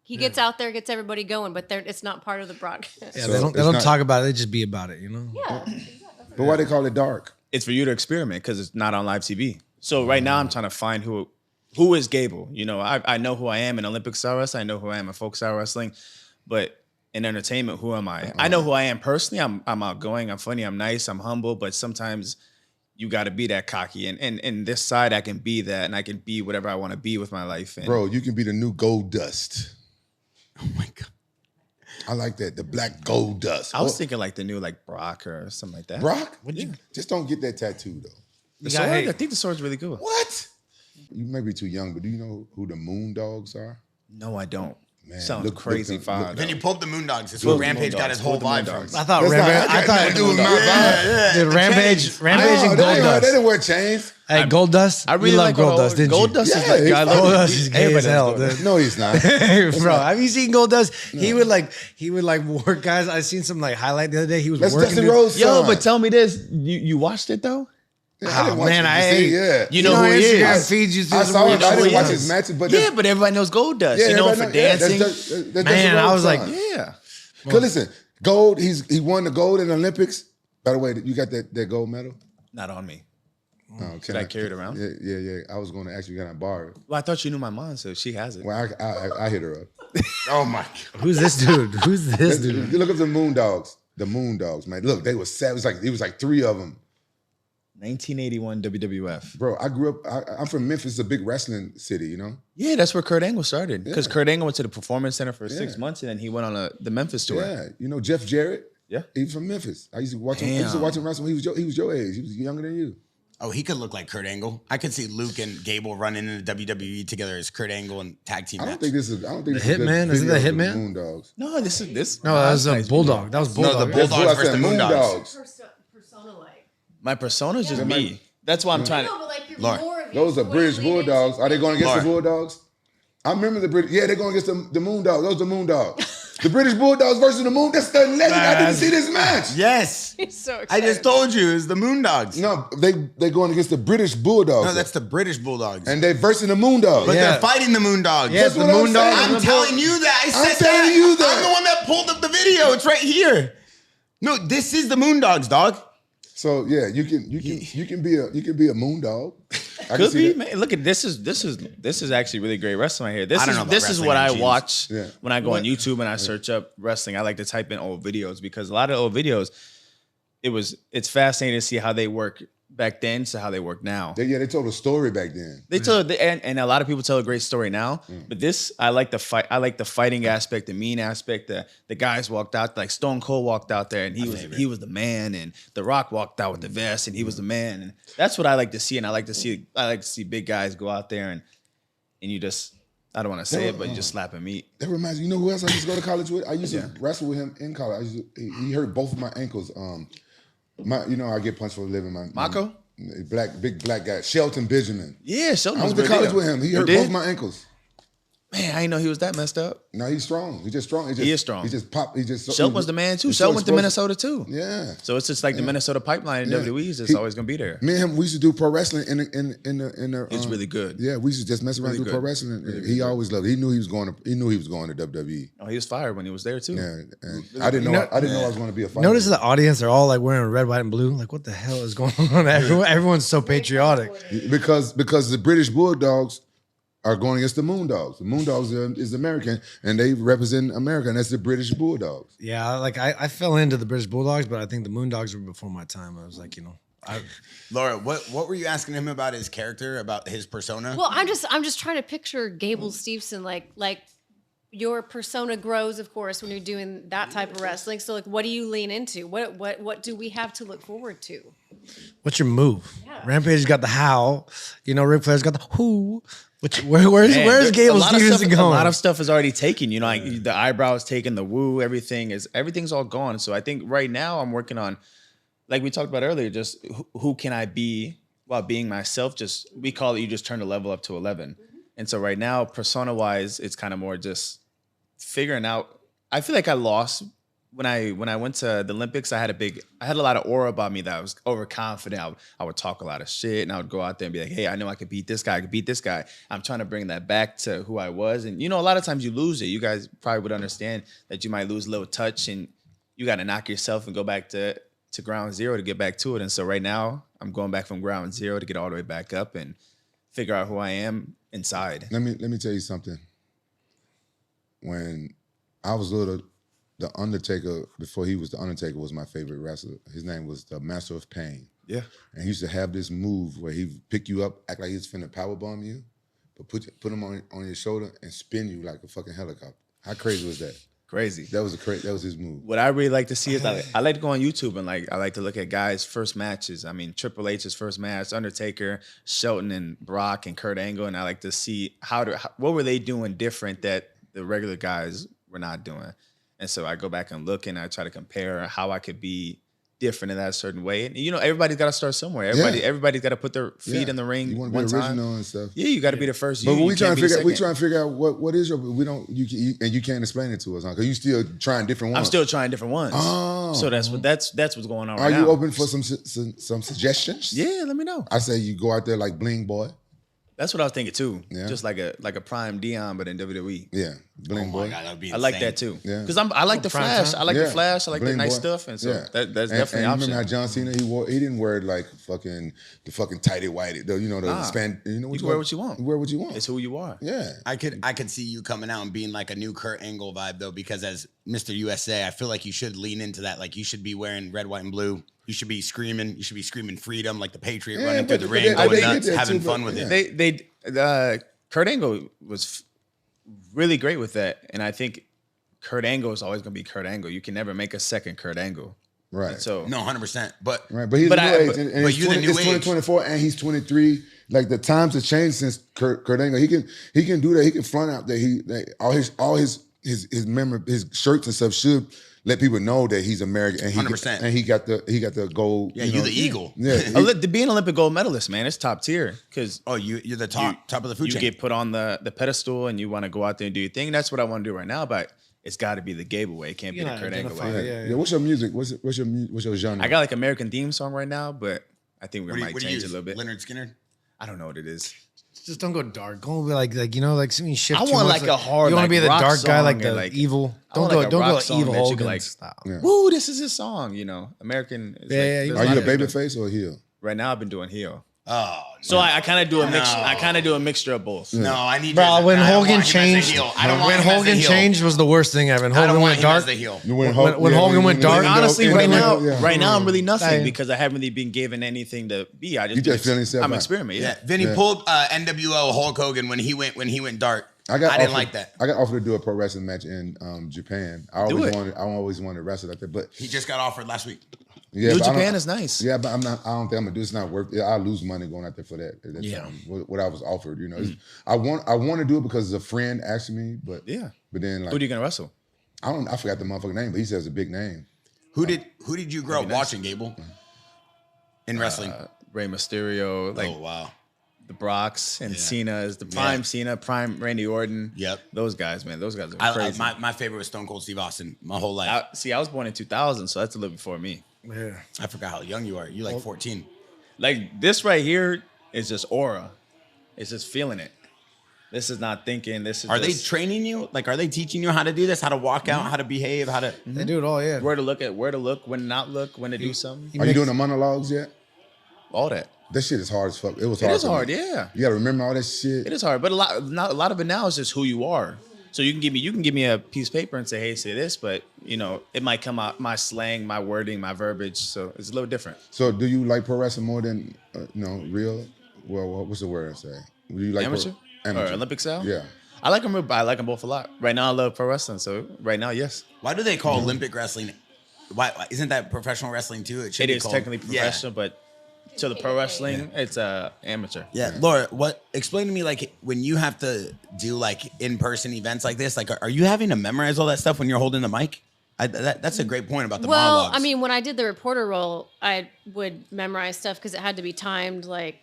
he gets out there, gets everybody going, but it's not part of the broadcast. Yeah, So they it's don't not- talk about it. They just be about it. Yeah. But why they call it dark? It's for you to experiment because it's not on live TV. So right now I'm trying to find who is Gable. I know who I am in Olympic style wrestling. I know who I am in folk style wrestling, but in entertainment, who am I? I know who I am personally. I'm outgoing. I'm funny. I'm nice. I'm humble. But sometimes you got to be that cocky. And this side, I can be that, and I can be whatever I want to be with my life. And Bro, you can be the new gold dust. Oh my God. I like that. The black gold dust. I was thinking like the new like Brock or something like that. Brock? Just don't get that tattoo though. The sword? I think the sword's really cool. What? You may be too young, but do you know who the Moondogs are? No, I don't. Man, Sounds look crazy them- fine. Then you pull up the Moondogs. It's where Rampage got his whole vibe from. I thought That's not- Rampage. I I got thought do with my vibe. Dude, Rampage No, and they Goldust. didn't wear chains. Hey, Goldust. I really you love like Goldust, didn't you? Goldust is Yeah, like he's I funny. love Goldust is gay as hell, dude. No, he's not. Bro, have you seen Goldust? He would like work guys. I seen some like highlight the other day. He was That's working. Dustin dudes. Rhodes' Yo, son. but tell me this: you watched it though? Yeah, I didn't watch man, it. I You see, hate- yeah. You know who he Instagram is? feeds you through I some saw weird it. I didn't shit. watch his matches, but Yeah, but everybody knows Goldust. yeah, you know him for everybody know- yeah, dancing. that's Dustin Man, I Rhodes' was like, son. Yeah. Cause listen, gold. He won the gold in the Olympics. By the way, you got that gold medal. Not on me. Oh, Did I carry it around? Yeah. I was going to ask you, can I borrow it? Well, I thought you knew my mom, so she has it. Well, I hit her up. Oh my God. Who's this dude? Who's this dude? You look up the Moondogs. The Moondogs, man. Look, they were savage. It was like 3 of them. 1981 WWF. Bro, I grew up. I'm from Memphis, it's a big wrestling city. You know. Yeah, that's where Kurt Angle started. Because Yeah. Kurt Angle went to the Performance Center for 6 Yeah. months, and then he went on the Memphis tour. Yeah, you know Jeff Jarrett. Yeah. He's from Memphis. I used to watch him. I used to Damn. watch him wrestle. He was your age. He was younger than you. Oh, he could look like Kurt Angle. I could see Luke and Gable running into WWE together as Kurt Angle and tag team I don't match. think this is. I don't think The this is a good Hitman? Is it the video of Hitman? Moondogs. No, this is No, that was a nice bulldog. That was No, bulldog. the right? Bulldogs That's what I versus said, the Moondogs. Persona like. My persona is just Yeah. me. That's why I'm trying to. No, but like you're Laura, more of Those are British Bulldogs. Are they going against the Laura. Bulldogs? I remember the British. Yeah, they're going against the Moondogs. Those are the Moondogs. The British Bulldogs versus the Moon. That's the legend. I didn't see this match. Yes. He's so I excited. just told you it's the Moondogs. No, they going against the British Bulldogs. No, that's the British Bulldogs. and they versing the Moondogs. But Yeah. they're fighting the Moondogs. Yeah, That's the what I'm Moondogs. saying. I'm telling you that. I said telling that. you that. I'm the one that pulled up the video. It's right here. No, this is the Moondogs, dog. So yeah, you can be a Moondog. I can Could see be, that. man. Look at this is actually really great wrestling right here. This I don't is know about this is wrestling what in I jeans. watch Yeah. when I go on YouTube and I search up wrestling. I like to type in old videos because a lot of old videos, it's fascinating to see how they work back then to how they work now. They told a story back then. They told, and a lot of people tell a great story now. But this, I like the fight. I like the fighting aspect, the mean aspect. The guys walked out, like Stone Cold walked out there, and he was the man. And The Rock walked out with the vest, and he was the man. And that's what I like to see. And I like to see big guys go out there and you just, I don't want to say it, but you just slap and meet. That reminds me. You know who else I used to go to college with? I used to wrestle with him in college. He hurt both of my ankles. I get punched for a living. Mako? Big black guy, Shelton Benjamin. Yeah, Shelton. I went to college with him. He hurt both my ankles. Man, I didn't know he was that messed up. No, he's strong. He's just strong. He is strong. He just popped. Shelton was the man too. Shelton went to Minnesota too. Yeah. So it's just like the Minnesota pipeline in WWE is just always gonna be there. Me and him, we used to do pro wrestling in the. It's really good. Yeah, we used to just mess around and do pro wrestling. He always loved it. He knew he was going to WWE. Oh, he was fired when he was there too. Yeah, and I didn't know I was going to be a fighter. Notice the audience are all like wearing red, white, and blue. Like, what the hell is going on? Everyone's so patriotic. Because the British Bulldogs are going against the Moondogs. The Moondogs is American, and they represent America, and that's the British Bulldogs. Yeah, like I fell into the British Bulldogs, but I think the Moondogs were before my time. I was like, Laura, what were you asking him about his character, about his persona? Well, I'm just trying to picture Gable Steveson like your persona grows, of course, when you're doing that type of wrestling. So like, what do you lean into? What do we have to look forward to? what's your move? Yeah. Rampage got the howl. Ric Flair's got the who. Where's Gable Steveson going? A lot of stuff is already taken. Like the eyebrows taken, the woo, everything's all gone. So I think right now I'm working on, like we talked about earlier, just who can I be while being myself? We call it, you just turn the level up to 11. Mm-hmm. And so right now, persona wise, it's kind of more just figuring out. I feel like I lost when I went to the Olympics. I had a lot of aura about me that I was overconfident. I would talk a lot of shit, and I would go out there and be like, hey, I know I could beat this guy. I could beat this guy. I'm trying to bring that back to who I was. And, a lot of times you lose it. You guys probably would understand that you might lose a little touch, and you got to knock yourself and go back to ground zero to get back to it. And so right now, I'm going back from ground zero to get all the way back up and figure out who I am inside. Let me tell you something. When I was little, The Undertaker, before he was The Undertaker, was my favorite wrestler. His name was the Master of Pain. Yeah. And he used to have this move where he'd pick you up, act like he was finna powerbomb you, but put him on your shoulder and spin you like a fucking helicopter. How crazy was that? Crazy. That was his move. What I really like to see is I like to go on YouTube and I like to look at guys' first matches. I mean, Triple H's first match, Undertaker, Shelton and Brock and Kurt Angle, and I like to see what were they doing different that the regular guys were not doing. And so I go back and look and I try to compare how I could be different in that certain way. And everybody's got to start somewhere. Everybody's got to put their feet in the ring. You want to be original and stuff. Yeah, you got to be the first. But we trying to figure out what is your. We don't. You can't explain it to us, huh? Because you still trying different ones. I'm still trying different ones. Oh, so that's what's going on. Right now. Are you open for some suggestions? Yeah, let me know. I say you go out there like Bling Boy. That's what I was thinking too. Yeah. Just like a prime Dion, but in WWE. Yeah, Bling Boy. God, that'd be I like that too. Yeah, because I like the Flash. I like the Flash. I like the nice stuff, and so that's definitely an option. Remember how John Cena he didn't wear like the fucking tighty whitey. Span. You can wear what you want. You wear what you want. It's who you are. Yeah. I could see you coming out and being like a new Kurt Angle vibe though, because as Mr. USA, I feel like you should lean into that. Like you should be wearing red, white, and blue. You should be screaming. You should be screaming freedom, like the Patriot running through the ring, going nuts, having fun with it. Kurt Angle was really great with that, and I think Kurt Angle is always going to be Kurt Angle. You can never make a second Kurt Angle. Right. And so no, 100%. But he's the new age, and but you're the new age. It's 2024, and he's 23. Like the times have changed since Kurt Angle. He can do that. He can front out there. All his shirts and stuff should let people know that he's American, and 100%. And he got the gold. Yeah, you're the eagle. Yeah, to be an Olympic gold medalist, man, it's top tier. Because you're the top of the food chain. You get put on the pedestal, and you want to go out there and do your thing. That's what I want to do right now, but it's got to be the Gable way. It can't be the Kurt Angle way. Yeah. What's your music? What's your genre? I got like American theme song right now, but I think we might change it a little bit. Leonard Skinner. I don't know what it is. Just don't go dark. Don't be like some shit. I want like a hard. You want to be the dark guy, like the like evil. Don't go evil Hogan. Like, stop. Woo, this is his song. American. Are you a baby face or a heel? Right now, I've been doing heel. Oh, So I kind of do a mix. I kind of do a mixture of both. no, I need Bro, you. when I don't Hogan want him as a changed, heel. I don't want when him as a Hogan heel. changed was the worst thing ever. And I don't Hogan want went him dark. as a heel. When Hogan went dark, Honestly, when right now, yeah. right now I'm really nothing Hey. because I haven't really been given anything to be. I just You just feeling yourself I'm out. experimenting. Yeah, Yeah. Vinny Yeah. pulled NWO Hulk Hogan when he went dark. I didn't offered- like that. I got offered to do a pro wrestling match in Japan. I always wanted to wrestle like that, but He just got offered last week. yeah, New but I don't- Japan is nice. Yeah, but I don't think I'm gonna do. It's not worth it. I lose money going out there for that. Yeah. What I was offered, It's- I want to do it because a friend asked me, but Yeah. but then Who are you gonna wrestle? I forgot the motherfucking name, but he says a big name. Who did you grow up watching, Gable? In wrestling. Rey Mysterio, like oh wow. the Brocks and Yeah. Cena is the prime Yeah. Cena, prime Randy Orton. Yep. Those guys, man. Those guys are crazy. My favorite was Stone Cold Steve Austin my whole life. I was born in 2000, so that's a little before me. Yeah. I forgot how young you are. You're like 14. Like this right here is just aura. It's just feeling it. This is not thinking. This is. Are they just training you? Like, are they teaching you how to do this? How to walk out? How to behave? How to? They do it all, yeah. where to look, when to not look, when to do something. Are you doing the monologues yet? All that. That shit is hard as fuck. It was It hard. is for me. hard, yeah. You gotta remember all that shit. It is hard, but a lot of it now is just who you are. So you can give me a piece of paper and say, hey, say this, but it might come out my slang, my wording, my verbiage, so it's a little different. So do you like pro wrestling more than real? Well, what's the word I say? Do you like Amateur? Or Olympic style? Yeah. I like them. I like them both a lot. Right now, I love pro wrestling. So right now, yes, Why do they call Olympic wrestling? Why isn't that professional wrestling too? Should it be is called- technically professional, but to the pro wrestling, it's amateur. Yeah, Laura, explain to me, like, when you have to do like in-person events like this, like, are you having to memorize all that stuff when you're holding the mic? That's a great point about the Well, monologues. I mean, when I did the reporter role, I would memorize stuff because it had to be timed. Like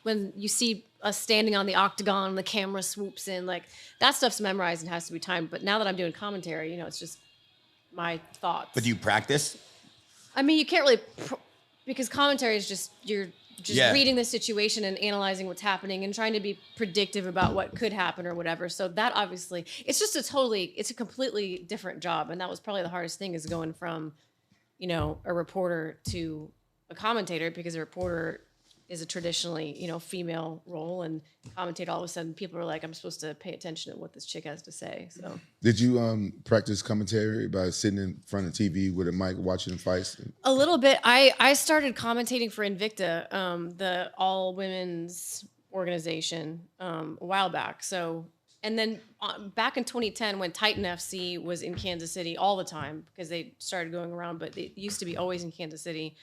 when you see us standing on the octagon, the camera swoops in. Like that stuff's memorized and has to be timed. But now that I'm doing commentary, it's just my thoughts. But do you practice? I mean, you can't really because commentary is just you're just Yeah. reading the situation and analyzing what's happening and trying to be predictive about what could happen or whatever. So that obviously, it's a completely different job. And that was probably the hardest thing is going from, a reporter to a commentator because a reporter is a traditionally, female role and commentator. All of a sudden people are like, I'm supposed to pay attention to what this chick has to say. So Did you practice commentary by sitting in front of TV with a mic watching fights? a little bit. I started commentating for Invicta, the all women's organization, a while back. So, and then back in 2010 when Titan FC was in Kansas City all the time because they started going around, but it used to be always in Kansas City.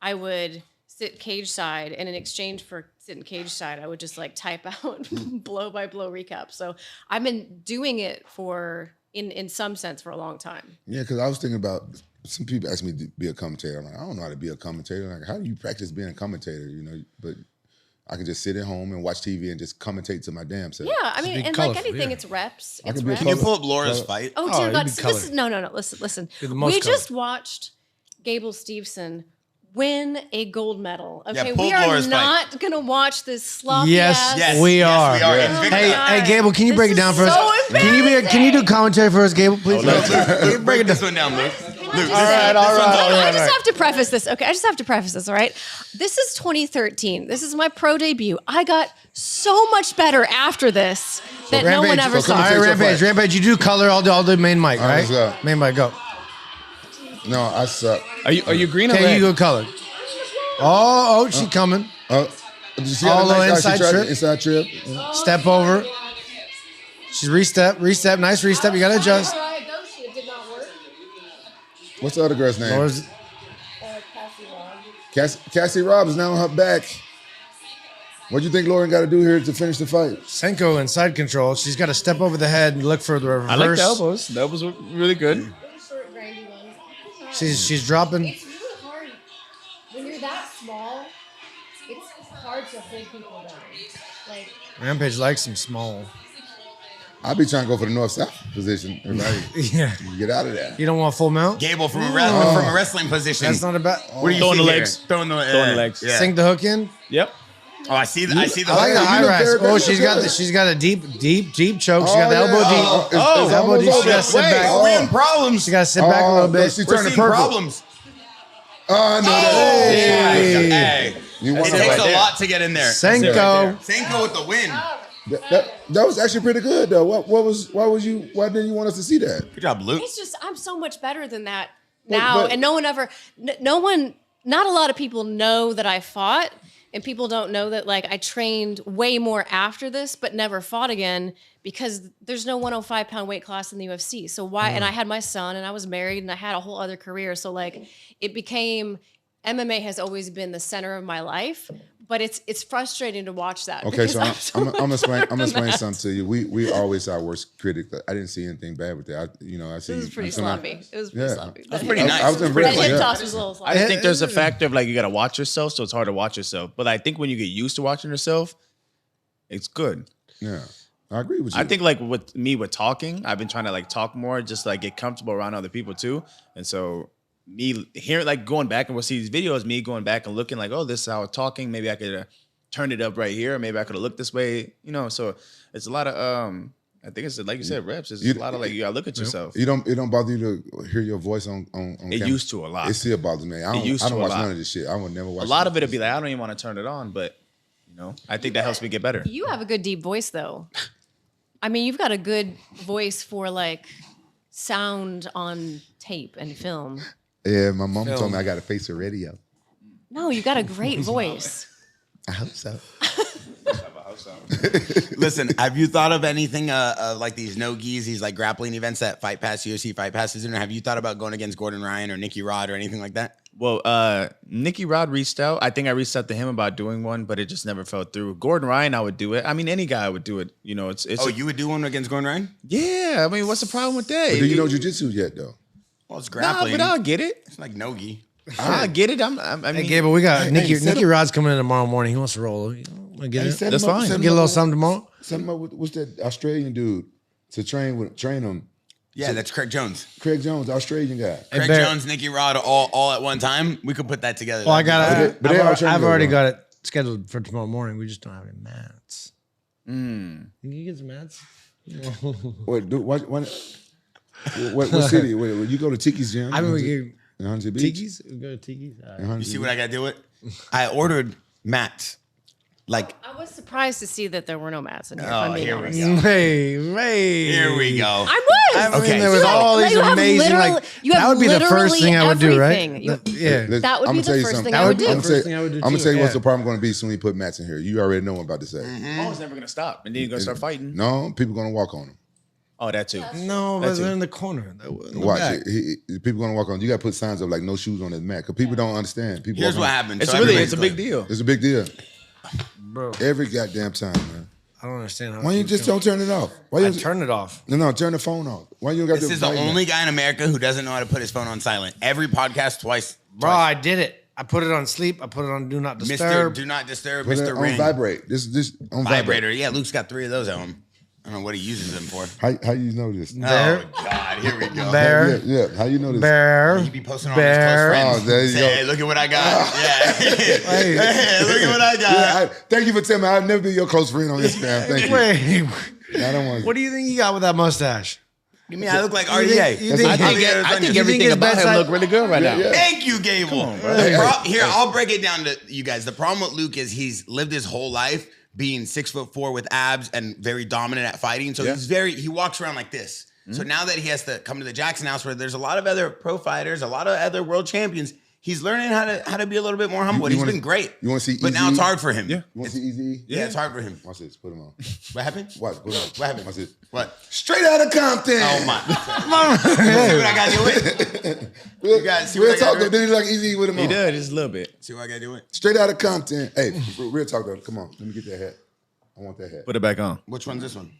I would sit cage side, and in exchange for sitting cage side, I would just like type out blow by blow recap. So I've been doing it for in some sense for a long time. Yeah, because I was thinking about some people ask me to be a commentator. I'm like, I don't know how to be a commentator. Like, how do you practice being a commentator? But I can just sit at home and watch TV and just commentate to my damn self. Yeah, I mean, be and colorful, like anything, yeah. it's reps. I It's could be a reps. Can you color- pull up Laura's fight? Oh, Oh, dear you'd God. be So colored. no. Listen. You're the most We colored. just watched Gable Steveson win a gold medal. Okay, pull we are Laura's not going to watch this sloppy Yes, ass. Yes. we yes, are. we are. Yeah. Invicta. Hey, God. Gable, can you This break it is down for us? so Can you do commentary for us, Gable, please? Break this one down, Luke. All right. I just have to preface this. Okay, I just have to preface this. All right, this is 2013. This is my pro debut. I got so much better after this that no one Rampage, ever so All saw. come right, Take your Rampage, fight. Rampage, you do color, I'll do main mic, All right, right? let's go. Main mic, go. No, I suck. Are you green or Okay, red? you go color. Oh, she coming. Did you see All how the nice inside she tried trip. the inside trip? Step over. She's restep, nice restep. You gotta adjust. It did not work. What's the other girl's name? Laura's- Cassie Robb is now on her back. What do you think Lauren got to do here to finish the fight? Senko in side control. She's got to step over the head and look for the reverse. I like the elbows. The elbows were really good. Short, grindy ones. She's dropping. It's really hard when you're that small. It's hard to hold people down. Like Rampage likes him small. I'll be trying to go for the north-south position. Everybody, Yeah. get out of there. You don't want full mount? Gable from a wrestling position. That's not a bad. What do you Throwing see the here? legs. Throwing the legs. Yeah. Sink the hook in. Yep. Oh, I see the. I see the. I like the you high look rise. very Oh, good. she's got a deep choke. She got the yeah. elbow deep. It's elbow almost deep. She over. got to sit Wait, back. we're in problems. She got to sit back a little bit. She We're turned seeing purple. problems. Oh, I know that. Hey. You It won takes right a there. lot to get in there. Sanko. Sanko with the win. That was actually pretty good though. Why didn't you want us to see that? Good job, Luke. It's just I'm so much better than that But- now, but- and no one, not a lot of people know that I fought, and people don't know that like I trained way more after this, but never fought again because there's no 105-pound weight class in the UFC. So why? And I had my son, and I was married, and I had a whole other career. So like it became MMA has always been the center of my life. But it's frustrating to watch that. Okay, so I'm gonna explain that. something to you. We always our worst critic. I didn't see anything bad with that. I see. It was pretty sloppy. It was pretty sloppy. That's pretty nice. I was That impressed. hip Yeah. toss was a little I sloppy. think there's a factor of like you gotta watch yourself, so it's hard to watch yourself. But I think when you get used to watching yourself, it's good. Yeah, I agree with you. I think like with me with talking, I've been trying to like talk more, just like get comfortable around other people too. And so me hearing like going back and we'll see these videos, me going back and looking like, oh, this is how I'm talking. Maybe I could turn it up right here. Maybe I could have looked this way. So it's a lot of I think it's like you said, reps. It's a lot of like you gotta look at yourself. it don't bother you to hear your voice on It camera? used to a lot. It still bothers me. I used don't to a watch lot. none of this shit. I would never watch. A lot of it'll be like I don't even want to turn it on, but I think that helps me get better. You have a good deep voice, though. I mean, you've got a good voice for like sound on tape and film. Yeah, my mom told me I got a face for radio. No, you got a great voice. I hope so. Listen, have you thought of anything like these no-gis, these like grappling events that Fight Pass, UFC Fight Pass is in? Or have you thought about going against Gordon Ryan or Nicky Rod or anything like that? Well, Nicky Rod reached out. I think I reached out to him about doing one, but it just never fell through. Gordon Ryan, I would do it. I mean, any guy would do it. It's You would do one against Gordon Ryan? yeah. I mean, what's the problem with that? But do you know jujitsu yet though? Well, it's Nah, grappling. but I'll get it. It's like no-gi. I'll get it. I mean, Hey, Gable, we got Nicky set Nicky up- Rod's coming in tomorrow morning. He wants to roll. Wanna get it? set That's him up- fine. set him Get a up little with- something tomorrow. Set him up with what's that Australian dude to train him? Yeah, that's Craig Jones. Craig Jones, Australian guy. Hey, Craig Bear- Jones, Nicky Rod, all at one time. We could put that together. Well, I got. But they all train I've together, already though. got it scheduled for tomorrow morning. We just don't have any mats. Can you get some mats? What city? Wait, you go to Tiki's gym? I mean, we get in Huntington Beach? Tiki's. We go to Tiki's. All right. In Huntington You see Beach? what I got to do with? I ordered mats. Like, I was surprised to see that there were no mats in here. if oh, I'm being here we honest. go. Hey. Here we go. I was. I Okay, mean, there was so- all these You have amazing. literal- Like you that have would be the first literally thing I would do, right? everything. You- Yeah. That would I'ma be tell the you first something. thing I would do. I'm First thing I would do, gonna too. tell you what's Yeah. the problem going to be soon when you put mats in here. You already know what I'm about to say. oh, it's never gonna stop, and then you're gonna start fighting. No, people going to walk on them. Oh, that too. No, but That's they're it. in the corner. In the Watch back. it. People going to walk on. You got to put signs up like no shoes on this mat because people don't understand. People Here's walk what on- happened. It's So really everybody's it's a big clear. deal. It's a big deal. Bro, Every goddamn time, man. I don't understand how. Why you just don't turn it off? Why I you turn it off. No, turn the phone off. Why you got This is the only guy in America who doesn't know how to put his phone on silent. Every podcast twice. Bro, I did it. I put it on sleep. I put it on do not Mr. disturb. Do not disturb, Put it Mr. on Ring. vibrate. This on Vibrator. Yeah, Luke's got 3 of those at home. I don't know what he uses them for. How you know this? Bear. Oh, God. Here we go. Bear. Yeah. How you know this? Bear. He be posting on Bear. his close friends. Oh, there you Say, go. hey, look at what I got. Yeah. Hey. Hey, look at what I got. Yeah, thank you for telling me. I've never been your close friend on Instagram. Thank you. Wait. I don't want. What do you think you got with that mustache? You mean I look like You RDA? think- you think- I think everything his about him bedside- look really good right now. Yeah. Thank you, Gable. Here, I'll break it down to you guys. The problem with Luke is he's lived his whole life being 6'4" with abs and very dominant at fighting. So he walks around like this. So now that he has to come to the Jackson house where there's a lot of other pro fighters, a lot of other world champions, he's learning how to be a little bit more humble. He's been great. You want to see? But now Eazy-E? it's hard for him. Yeah. You want to see Easy? Yeah, it's hard for him. Watch this. Put him on. What happened? Watch. Put him on. What happened? Watch this. What? Straight out of Compton. Oh my! See what I got to do with? Real, guys see real what I gotta talk though. do? Then he like Easy with him He on. did just a little bit. See what I got to do with? Straight out of Compton. Hey, real talk though. Come on. Let me get that hat. I want that hat. Put it back on. Which one's this one?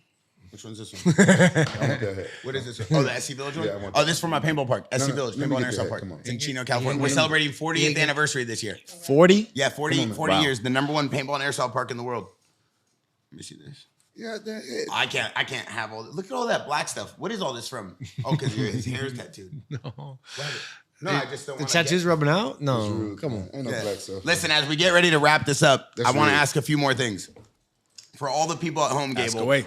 Which one's this one? I want that hat. What is this one? Oh, the SC Village one? Yeah, I want Oh, that. this is for my paintball park. SC no, Village, let me Paintball get and that. Airsoft Park. Come on. It's in Chino, California. We're celebrating 40th anniversary this year. 40? Yeah, 40 Wow. years. The #1 paintball and airsoft park in the world. Let me see this. Yeah, that it. I can't have all. Look at all that black stuff. What is all this from? Oh, because his hair is tattooed. No. No, I just don't The want tattoos rubbing out? No. Rude, Come man. on. Ain't no black stuff. Listen, as we get ready to wrap this up, That's I want to rude. ask a few more things. For all the people at home, Ask Gable, away.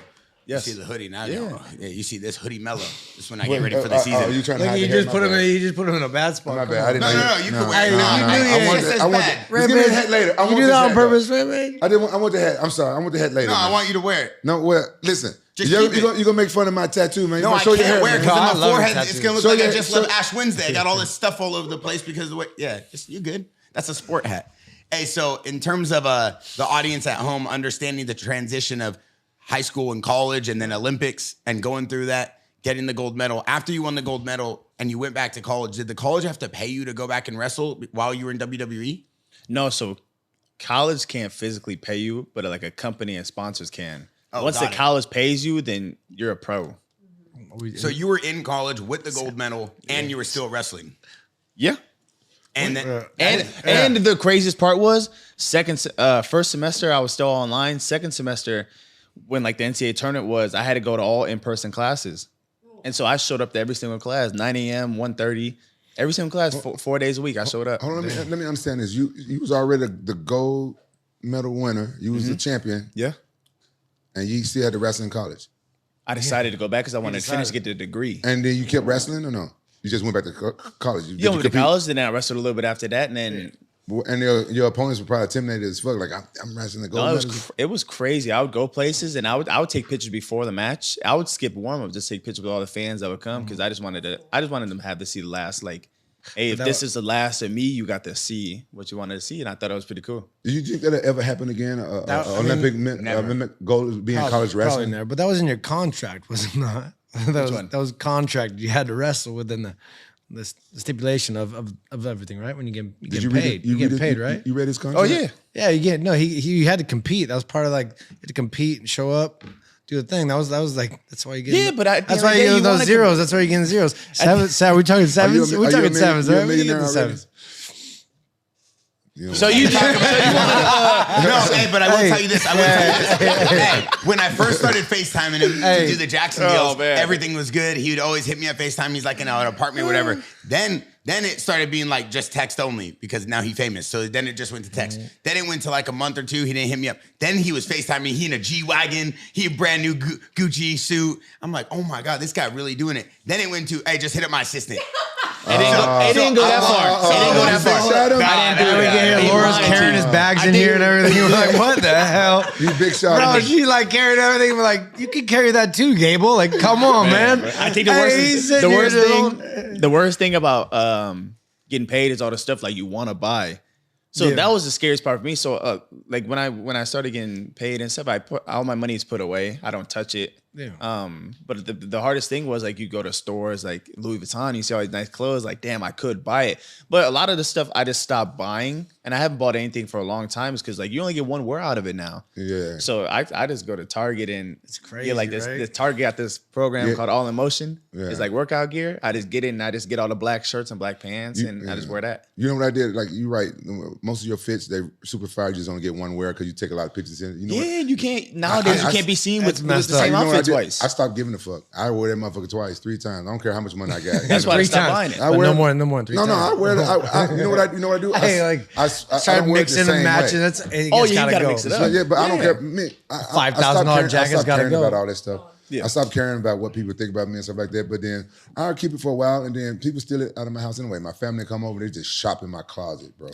Yes. You see the hoodie now. Yeah. Yeah, you see this hoodie mellow. This is when I get ready for the season. Oh, you trying to Like hide you the hair? just put him in. You just put him in a bad spot. My Come bad. I on. didn't No, know. you can wear it. No, No, you no, knew no. you I had- want it. this I want bad. it. Let's give me the hat later. I You want do this that on hat, purpose, though. man. I want the hat. I'm sorry. I want the hat later. No, I man. want you to wear it. No, well, listen. Just You're keep it. gonna make fun of my tattoo, man. You No, wanna I show can't your hair, wear it man. because I on my love forehead, tattoos. it's going to look Show like I your- just show- left Ash Wednesday. I got all this stuff all over the place because of the way, yeah, just you good. That's a sport hat. Hey, so in terms of the audience at home, understanding the transition of high school and college and then Olympics and going through that, getting the gold medal. After you won the gold medal and you went back to college, did the college have to pay you to go back and wrestle while you were in WWE? No, so college can't physically pay you, but like a company and sponsors can. Oh, Once the got it. college pays you, then you're a pro. So you were in college with the gold medal and you were still wrestling. Yeah. And then And the craziest part was first semester I was still online. Second semester, when like the NCAA tournament was, I had to go to all in-person classes. And so I showed up to every single class, 9 a.m., 1:30. Every single class, 4 days a week, I showed up. Hold on, let me understand this. You was already the gold medal winner. You was the champion, Yeah. and you still had to wrestle in college. I decided to go back because I wanted to finish, get the degree. And then you kept wrestling, or no? You just went back to college. Did You went to compete? college, then I wrestled a little bit after that, and then And your opponents were probably intimidated as fuck. Like I'm wrestling the gold no, medal. it was crazy. I would go places and I would take pictures before the match. I would skip warm up, just take pictures with all the fans that would come because I just wanted them to have to see the last. Like, hey, if this is the last of me, you got to see what you wanted to see, and I thought it was pretty cool. Do you think that'll ever happen again? I mean, Olympic goal is being college Probably wrestling. never, but that was in your contract, was it not? that was contract. You had to wrestle within the stipulation of everything, right? When you get paid, you get paid, right? You read his Oh contract? yeah, Yeah, you get he had to compete. That was part of like you had to compete and show up, do the thing. That was like that's why you get. Yeah, but at the that's end why of the you day, get you those wanna zeros. That's why you're getting zeros. We're talking sevens. We're talking sevens, you a right? We get millionaire the already? sevens. You know so what? you talk about no, hey, but I will tell you this. Hey, when I first started FaceTiming him to do the Jackson deals, man. everything was good. He would always hit me up FaceTime. He's like in an apartment or whatever. Then it started being like just text only because now he's famous. So then it just went to text. Then it went to like a month or two. He didn't hit me up. Then he was FaceTiming. He in a G-Wagon. He a brand new Gucci suit. I'm like, oh my God, this guy really doing it. Then it went to, hey, just hit up my assistant. It didn't go that far. It didn't go that far. Shout out. I didn't do We that. get He here, Laura's lied to carrying you. his bags I in think- here and everything. We're like, what the hell? You big shot. Bro, she like carrying everything. We're like, you can carry that too, Gable. Like, come on, man. I think the Hey, worst, he's sitting here just the worst thing about getting paid is all the stuff like you want to buy. So Yeah. that was the scariest part for me. So like when I started getting paid and stuff, I put all my money is put away. I don't touch it. Yeah. But the hardest thing was like you go to stores like Louis Vuitton, you see all these nice clothes, like damn, I could buy it. But a lot of the stuff I just stopped buying, and I haven't bought anything for a long time, is because like you only get one wear out of it now. Yeah. So I just go to Target and it's crazy, like this. right? This Target got this program Yeah. called All in Motion. Yeah. It's like workout gear. I just get it and I just get all the black shirts and black pants and I just wear that. You know what I did? Like you right. Most of your fits, they super fire. You just only get one wear because you take a lot of pictures in. You know what? Yeah, you can't nowadays. You can't be seen with the messed up. same You know what I outfit did? twice. I stopped giving a fuck. I wear that motherfucker twice, 3 times. I don't care how much money I got. That's why I 3 stopped times. buying it. I But wear- no more than 3 No, times. I wear it. You know what I do? Hey, like, I start don't wear it the mixing same and matching. way. That's you Oh, just yeah, you gotta go. mix it So, up. yeah, but I don't Yeah. care. Me, I $5,000 stopped jackets gotta caring go. about all that stuff. Yeah. I stopped caring about what people think about me and stuff like that. But then I'll keep it for a while, and then people steal it out of my house anyway. My family come over, they just shop in my closet, bro.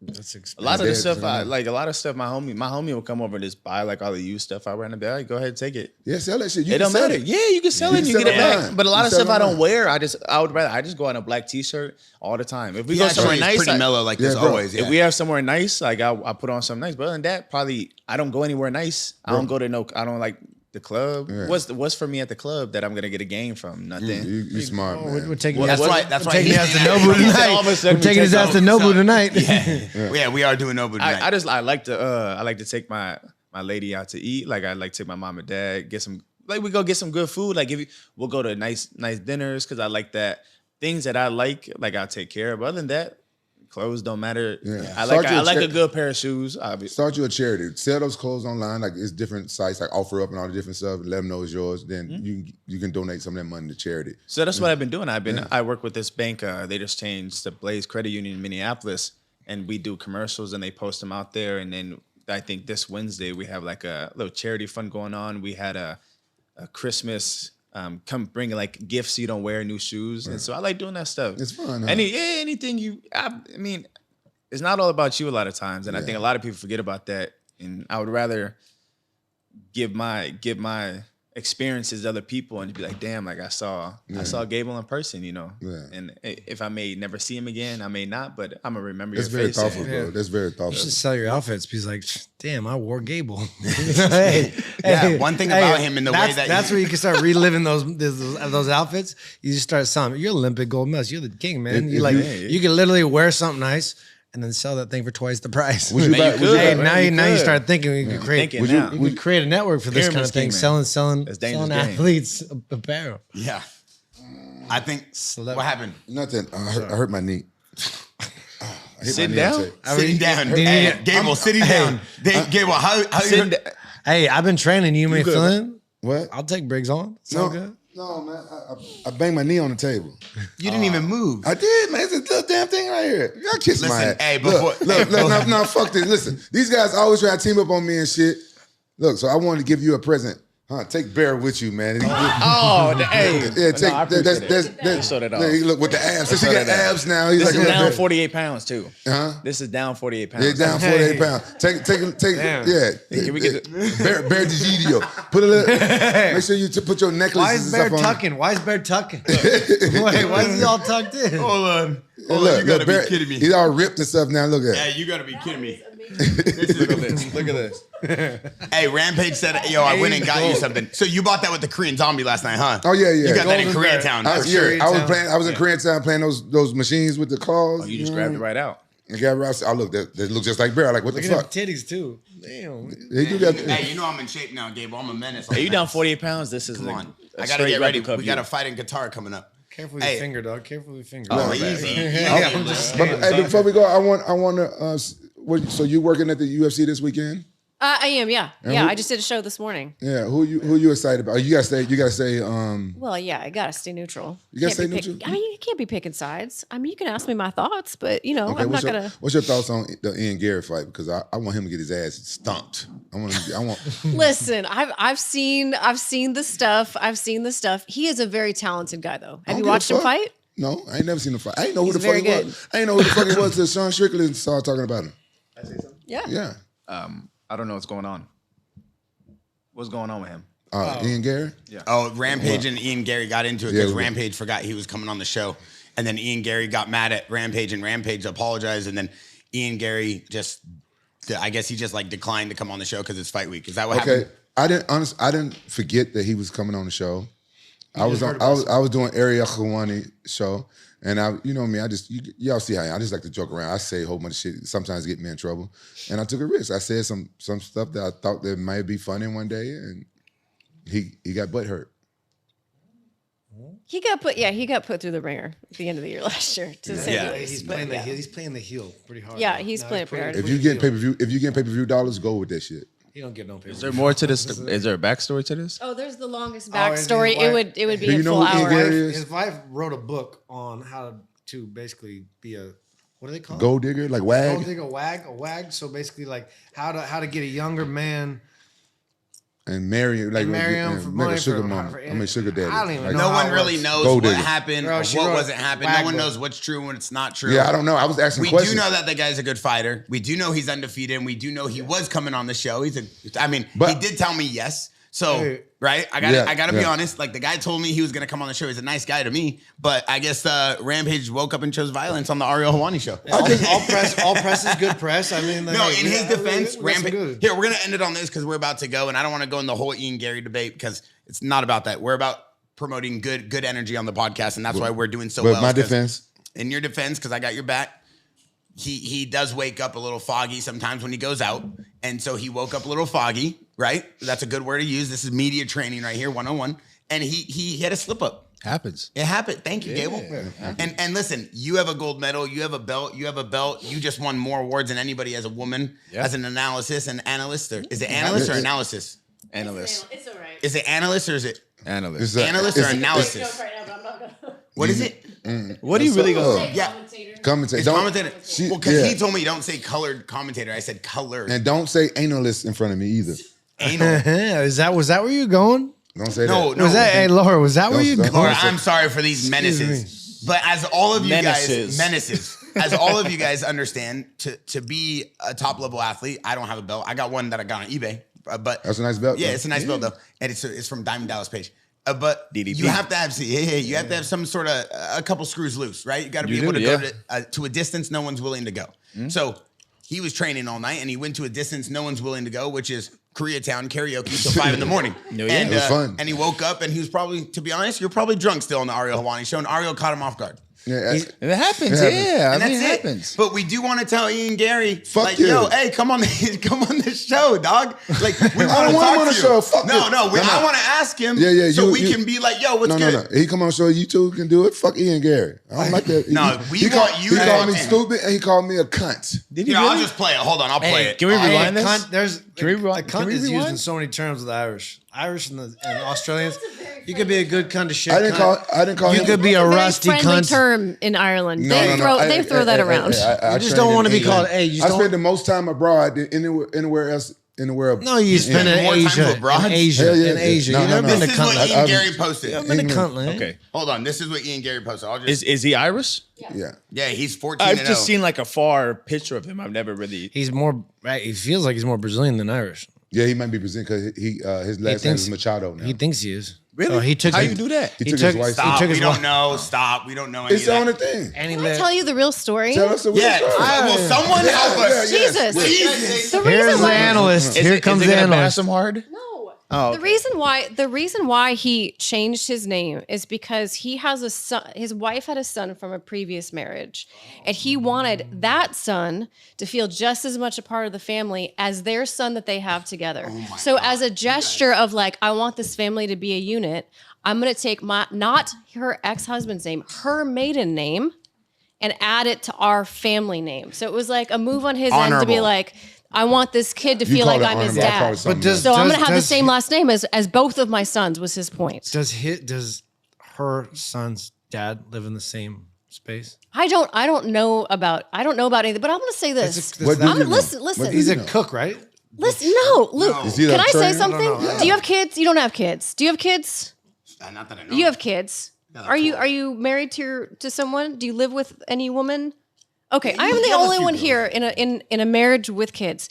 That's A expensive. lot of the Dead, stuff, you know? a lot of stuff. My homie will come over and just buy like all the used stuff I wear, and I'll be like, go ahead, and take it. Yeah, sell that shit. You It can don't sell matter. Yeah, you can sell You it and can you get it sell back. online. But a lot You of sell stuff I don't online. wear. I just go in a black t-shirt all the time. If we He go actually somewhere is nice, pretty mellow like this Yeah, bro. always. Yeah. if we have somewhere nice, like I put on something nice. But other than that, probably I don't go anywhere nice. I don't go to I don't like the club. Yeah. What's for me at the club that I'm gonna get a game from? Nothing. You smart, man. We're taking Well, his that's ass- why. That's we're why taking he's his ass to saying Nobu that. All of a tonight. sudden We're we taking his take ass to over. Nobu So- tonight. Yeah, we are doing Nobu tonight. I like to take my lady out to eat. Like I like to take my mom and dad, get some, like we go get some good food. Like we'll go to nice dinners because I like that. Things that I like I'll take care of. But other than that, clothes don't matter. Yeah. I Start like your a check- good pair of shoes. Obviously. Start you a charity. Sell those clothes online. Like it's different sites like OfferUp and all the different stuff. Let them know it's yours. Then you can donate some of that money to charity. So that's what I've been doing. I work with this bank. They just changed the Blaze Credit Union in Minneapolis, and we do commercials and they post them out there. And then I think this Wednesday we have like a little charity fund going on. We had Christmas, come bringing like gifts you don't wear, new shoes, and so I like doing that stuff. It's fun. Huh? Anything you. I mean, it's not all about you a lot of times, and I think a lot of people forget about that. And I would rather give my experiences to other people and be like, damn, like I saw Gable in person, you know. Yeah. And if I may never see him again, I may not, but I'm gonna remember your face. That's very thoughtful, bro. That's very thoughtful. You should sell your outfits. He's like, damn, I wore Gable. One thing about him in the way that's where you can start reliving those outfits. You just start selling. You're Olympic gold medalist. You're the king, man. You can literally wear something nice and then sell that thing for twice the price. Now you start thinking you could create. We could create a network for this kind of thing, selling athletes apparel. Yeah, I think. What happened? Nothing. I hurt my knee. Sitting down. Sitting down. Hey, Gable, sitting down. Gable, how you? Hey, I've been training. You may fill in. What? I'll take Briggs on. No, good. No, man. I banged my knee on the table. You didn't even move. I did, man. It's a little damn thing right here. Y'all kiss my ass. Hey, before, look, no, fuck this. Listen, these guys always try to team up on me and shit. Look, so I wanted to give you a present. Take Bear with you, man. Hey. Yeah, take look with the abs. So she got abs now. He's this like is down 48 pounds too. This is down 48 pounds. Yeah, down 48 pounds. Take. Damn. Yeah. Can we get Bear Digidio. Put a little. Make sure you put your necklaces. Why is Bear tucking? Why is Bear tucking? Wait, why is he all tucked in? Hold on. Look, you gotta Bear, be kidding me. He's all ripped and stuff now. Look at Yeah, you gotta be kidding me. Look at this. Look at this. Hey, Rampage said, yo, I went and got you something. So you bought that with the Korean Zombie last night, huh? Oh, yeah. You got that in Koreatown. I was in Koreatown playing those machines with the claws. Oh, you just grabbed it right out. I got right. I look, that look just like Bear. Like, what the fuck? Titties too. Damn. They do got. Hey, you know I'm in shape now, Gable. I'm a menace. Hey, you down 48 pounds? This is Come on. I gotta get ready. We got a fight in Qatar coming up. Careful with your finger, dog. Careful with your finger. Oh, easy. But before we go, I want to. So you working at the UFC this weekend? I am, yeah. I just did a show this morning. Yeah, who you excited about? You gotta say. Well, yeah, I gotta stay neutral. You gotta stay neutral. I mean, you can't be picking sides. I mean, you can ask me my thoughts, but I'm not gonna. What's your thoughts on the Ian Gary fight? Because I want him to get his ass stomped. I want. Listen, I've seen the stuff. He is a very talented guy, though. Have you watched him fight? No, I ain't never seen him fight. I ain't know who the very fuck he good. was. I ain't know who the fuck he was till Sean Strickland started talking about him. I say something? Yeah. I don't know what's going on. What's going on with him? Ian Gary? Yeah. Oh, Rampage and Ian Gary got into it because Rampage forgot he was coming on the show. And then Ian Gary got mad at Rampage and Rampage apologized. And then Ian Gary I guess he just like declined to come on the show because it's fight week. Is that what happened? I didn't forget that he was coming on the show. I was doing Ariel Khawani show. And me, y'all see how I just like to joke around. I say a whole bunch of shit, sometimes get me in trouble. And I took a risk. I said some stuff that I thought that might be funny one day, and he got butt hurt. He got put through the ringer at the end of the year last year, to say the least. He's playing the heel pretty hard. Yeah, he's playing it pretty hard. If you get pay-per-view dollars, go with that shit. He don't get no pay-per-view. Is there more to this? Is there a backstory to this? Oh, there's the longest backstory. It would be a full hour. His wife wrote a book on how to basically be a, what do they call it? Gold digger, like wag. Gold digger, a wag. So basically, like how to get a younger man and marry him, like marry him for money, a sugar mama. Sugar daddy. I don't even know. No one really knows what happened or what wasn't happening. No one book. knows what's true and what's not true. Yeah, I don't know. I was asking questions. We do know that the guy's a good fighter. We do know he's undefeated, and we do know he was coming on the show. He did tell me yes. So, right? I gotta be honest. Like, the guy told me he was gonna come on the show. He's a nice guy to me. But I guess Rampage woke up and chose violence on the Ariel Helwani show. All press is good press. I mean, no, in his defense, Rampage. Here, we're gonna end it on this because we're about to go, and I don't want to go in the whole Ian Gary debate because it's not about that. We're about promoting good energy on the podcast, and that's why we're doing so well. In your defense, because I got your back. He does wake up a little foggy sometimes when he goes out. And so he woke up a little foggy, right? That's a good word to use. This is media training right here, 101. And he had a slip up. Happens. It happened. Thank you, Gable. And listen, you have a gold medal. You have a belt. You just won more awards than anybody as a woman, as an analyst. Is it analyst or analysis? Analyst. It's all right. Is it analyst or is it? Analyst. Analyst or analysis? What is it? What are you really going to Yeah. Commentator. Commentator. Well, because he told me don't say colored commentator. I said colored. And don't say analyst in front of me either. Anal. Was that where you're going? Don't say No, that. no. Was that, hey, Laura, was that where you Don't- go? Laura, I'm sorry for these Excuse menaces. But as all of you Menaces. guys, menaces, as all of you guys understand, to be a top level athlete, I don't have a belt. I got one that I got on eBay. But That's a nice belt. yeah, though. it's a nice belt though, and it's from Diamond Dallas Page. But DDP. you have to have you have to have some sort of a couple screws loose, right? You got to be You able do, to yeah. go to a distance no one's willing to go. So he was training all night, and he went to a distance no one's willing to go, which is Koreatown karaoke till 5 a.m. No, yeah. And, It was fun. and he woke up, and he was probably, to be honest, you're probably drunk still on the Ariel Hawani show, and Ariel caught him off guard. Yeah, It happens, It happens. yeah. And I mean, that's it it. happens. But we do want to tell Ian Gary, Fuck like, you. yo, hey, come on the show, dog. Like, we want don't to want him talk on to the you. show. Fuck no, you. no, No, no. I want to ask him. Yeah, so you- we you- can be like, yo, what's no, good? no. He come on show. You two can do it. Fuck Ian Gary. I don't like that. No, we want you He to called me attend. stupid and he called me a cunt. Did he Yeah, really? I'll just play it. Hold on, I'll play it. Can we Oh, rewind this? Cunt, there's Can we rewind- a can cunt we is used rewind? in so many terms with the Irish. Irish and Australians. You could be a good cunt to shit. I didn't call You him. could be a Very rusty friendly cunt. term in Ireland. No, they no, no. throw that around. I You just trained don't in want to be England. called. Hey, you I don't. spent the most time abroad than anywhere else in the world. No, you spend spend in more time Asia. abroad? In Asia. Hell yeah, In Asia. no, You've no, never no. been to This is what cunt. Ian I- Gary posted. I've been to England. cunt land. Okay. Hold on, this is what Ian Gary posted. I'll just, Is he Irish? Yeah. yeah, he's 14 I've and just 0. seen like a far picture of him. I've never really. He's more. Right, he feels like he's more Brazilian than Irish. Yeah, he might be Brazilian because his last name is Machado now. He thinks he is. Really? Oh, he took. How you do that? He took his wife's Stop, He took we his don't wife. know. Stop, we don't know any It's of on the that. thing. And he Can I let. tell you the real story? Tell us the real Yeah, story. will someone help us? Yeah, Jesus. Jesus. The Here's reason the why analyst. Is Here it, comes is it the gonna bash analyst. him hard? No. Oh, The reason why he changed his name is because he has a son. His wife had a son from a previous marriage, and he wanted that son to feel just as much a part of the family as their son that they have together. So, as a gesture of like, I want this family to be a unit, I'm going to take not her ex-husband's name, her maiden name, and add it to our family name. So it was like a move on his end to be Honorable. like, I want this kid to You feel called like it I'm his honorable. I called dad. it something does- else. So I'm gonna have the does same he- last name as both of my sons. Was his point? Does her son's dad live in the same space? I don't know about anything, but I'm gonna say this. What do I'm you know? listen. What do He's you a know? cook, right? Listen. No, Luke. Is he Can a I say trainer? something? No, no. Do you have kids? You don't have kids. Do you have kids? Not that I know. You have kids. Are you married to someone? Do you live with any woman? Okay, I am the have a only few one girls. here in a marriage with kids.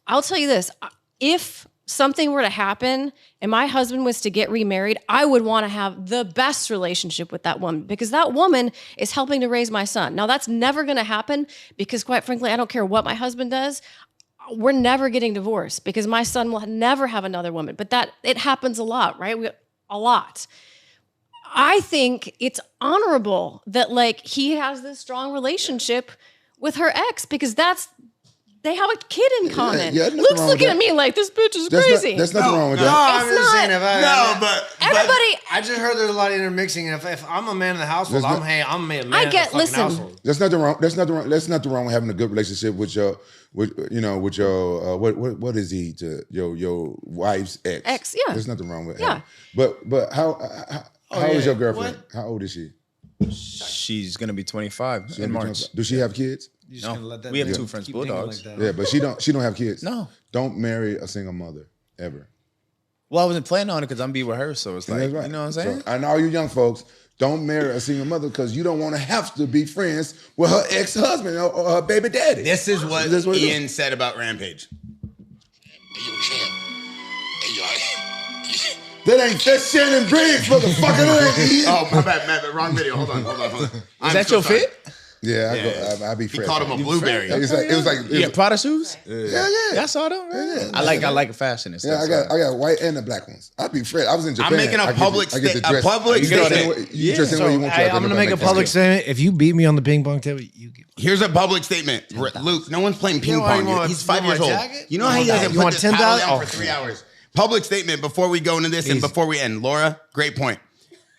I'll tell you this: if something were to happen and my husband was to get remarried, I would want to have the best relationship with that woman because that woman is helping to raise my son. Now that's never going to happen because, quite frankly, I don't care what my husband does. We're never getting divorced because my son will never have another woman. But that it happens a lot, right? A lot. I think it's honorable that like he has this strong relationship with her ex because they have a kid in common. yeah, nothing Luke's wrong with looking that. at me like this bitch is There's crazy. there's nothing wrong with no. that. It's not- No, but Everybody, I just heard there's a lot of intermixing, and if I'm a man in the household, There's I'm a man in the fucking listen. household. There's nothing wrong. There's nothing wrong with having a good relationship with your what is he to your wife's ex? Ex, yeah. There's nothing wrong with Yeah. that. But how old is your girlfriend? What? How old is she? She's gonna be 25 in March. Do she have kids? You're just No, gonna let that we have keep two French thinking bulldogs. like that. Yeah, but she don't have kids. No. Don't marry a single mother ever. Well, I wasn't planning on it because I'm be with her, so it's like, That's right. you know what I'm saying? So, and all you young folks, don't marry a single mother because you don't want to have to be friends with her ex-husband or her baby daddy. this is what That's what it Ian said about Rampage. Hey, yo, champ. Hey, yo, That ain't that Shannon Briggs, motherfucker. Oh, my bad, wrong video. Hold on. Is that your fit? Yeah, I be He fresh. called him a blueberry. It was like Yeah, Prada shoes? yeah. Yeah, I saw them. Yeah. I like fashion and Yeah, stuff. I got white and the black ones. I be fresh. I was in Japan. I'm making a I get public to- I get to sta- a dress- public you can dress statement. any way- You can dress any way you want to. Hey, I'm gonna make a public statement. If you beat me on the ping pong table, you get. Here's a public statement. Luke, no one's playing ping pong. you want- He's 5 you years want old. a jacket? You know how he You hasn't want put this paddle $10? down for 3 hours. Public statement before we go into this and Easy. before we end. Laura, great point.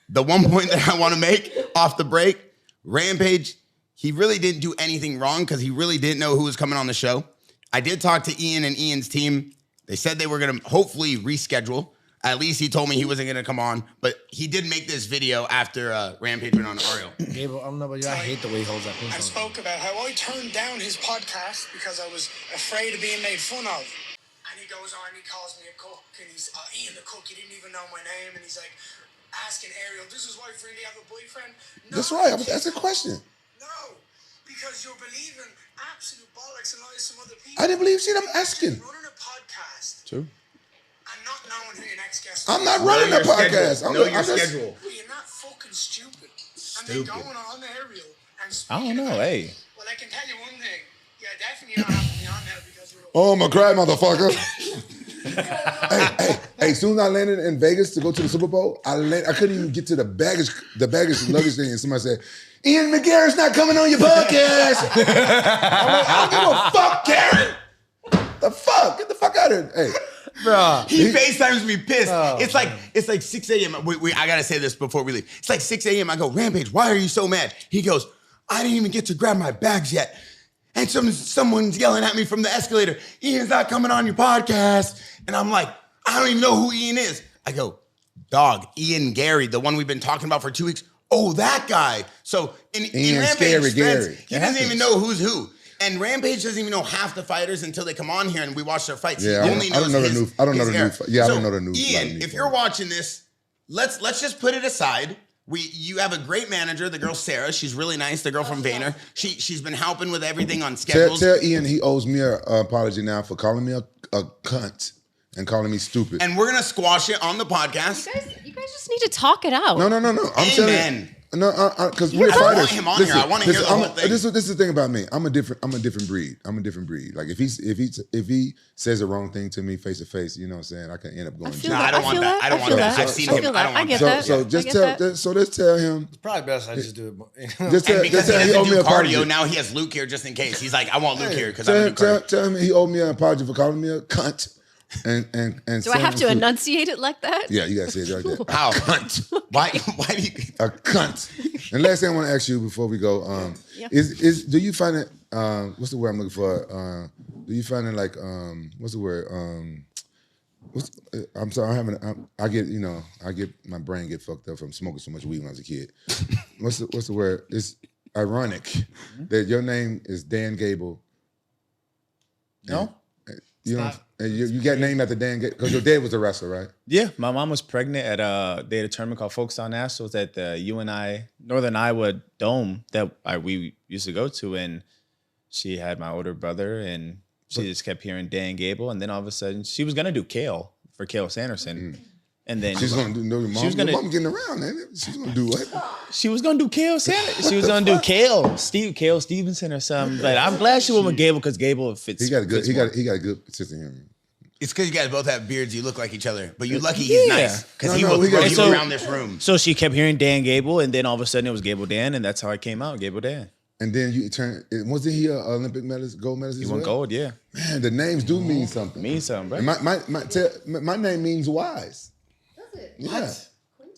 The one point that I want to make off the break, Rampage, he really didn't do anything wrong because he really didn't know who was coming on the show. I did talk to Ian and Ian's team. They said they were going to hopefully reschedule. At least he told me he wasn't going to come on. But he did make this video after Rampage went on Ariel. Gable, I don't know about you. I hate the way he holds that ping I pong. spoke about how I turned down his podcast because I was afraid of being made fun of. And he goes on and he calls me a cook, and he's Ian the cook. He didn't even know my name, and he's like asking Ariel, "Does his wife really have a boyfriend?" No, That's right. That's a question. No, because you're believing absolute bollocks and lies some other people. I didn't believe shit. I'm asking. Running a podcast. True. And not knowing who your next guest is. I'm not running a podcast. Know your schedule. You're not fucking stupid. And then going on Ariel and I don't know. Hey. Well, I can tell you one thing. Yeah, definitely you don't have to be on there because you're. Oh my God, motherfucker. hey, as soon as I landed in Vegas to go to the Super Bowl, I couldn't even get to the baggage luggage thing, and somebody said, "Ian McGarrett's not coming on your podcast." I'm like, I don't give a fuck, Karen. The fuck? Get the fuck out of here. Hey. Bro. He FaceTimes me pissed. It's like 6 a.m. I gotta say this before we leave. It's like 6 a.m. I go, Rampage, why are you so mad? He goes, I didn't even get to grab my bags yet. And someone's yelling at me from the escalator, Ian's not coming on your podcast. And I'm like, I don't even know who Ian is. I go, dog, Ian Gary, the one we've been talking about for 2 weeks. Oh, that guy. So in Rampage Gary. He doesn't even know who's who. And Rampage doesn't even know half the fighters until they come on here and we watch their fights. Yeah, I don't know the new. I don't know the new. Yeah, I don't know the new. Ian, if you're watching this, let's just put it aside. You have a great manager, the girl Sarah. She's really nice. The girl from Vayner. She's been helping with everything on schedules. Tell Ian he owes me an apology now for calling me a cunt and calling me stupid. And we're gonna squash it on the podcast. You guys just need to talk it out. No. I'm telling you. No, because we're fighters. I want him on here. I want to hear the whole thing. This is the thing about me. I'm a different breed. Like if he says the wrong thing to me face to face, you know what I'm saying? I can end up going. No, I don't want that. I don't want that. I've seen him. I don't want that. So let's tell him. It's probably best I just do it. Because he doesn't do cardio, now he has Luke here just in case. He's like, I want Luke here because I don't do cardio. Tell him he owed me an apology for calling me a cunt. And do I have to enunciate it like that? Yeah, you gotta say it like that. How? Cunt. Why do you a cunt? And last thing I want to ask you before we go, is do you find it what's the word I'm looking for? Do you find it like what's the word? I'm sorry, I get my brain get fucked up from smoking so much weed when I was a kid. What's the word? It's ironic that your name is Dan Gable. No. You know, you got named after Dan Gable because your dad was a wrestler, right? Yeah, my mom was pregnant at they had a tournament called Folkestone Nationals at the UNI Northern Iowa Dome that we used to go to, and she had my older brother, and she just kept hearing Dan Gable, and then all of a sudden she was gonna do Kale for Kale Sanderson. And then she's gonna do your mom getting around, man. She's gonna do what? She was gonna do Kale Sanderson. She was gonna do Kale Steveson or something. But I'm glad she went with Gable because Gable fits. He got a good sense of humor. It's because you guys both have beards. You look like each other, but you're lucky he's nice because he will throw you around this room. So she kept hearing Dan Gable, and then all of a sudden it was Gable Dan, and that's how I came out, Gable Dan. And then you turn. Wasn't he an Olympic medalist, gold medalist? He won gold, yeah. Man, the names do mean something. Mean something, bro. And my name means wise. Yeah.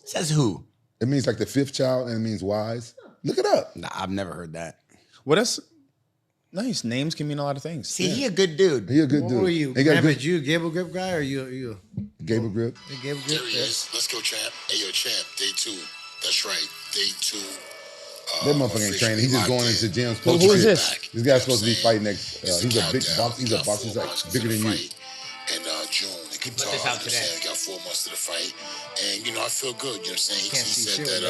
Says who? It means like the fifth child, and it means wise. Look it up. Nah, I've never heard that. What else? Nice names can mean a lot of things. See, he a good dude. He a good dude. Who are you? Rampage, you Gable Grip guy or you? Gable Grip. Gable Grip. There he is. Let's go, champ. Hey, yo, champ. Day 2. That's right. Day 2. That motherfucker ain't training. He's just going into gyms. Who is this? This guy's supposed to be fighting next. He's a big box. He's a boxer. He's like bigger than you. In June. He put this out today. We got 4 months to the fight. And, I feel good. You know what I'm saying? He said that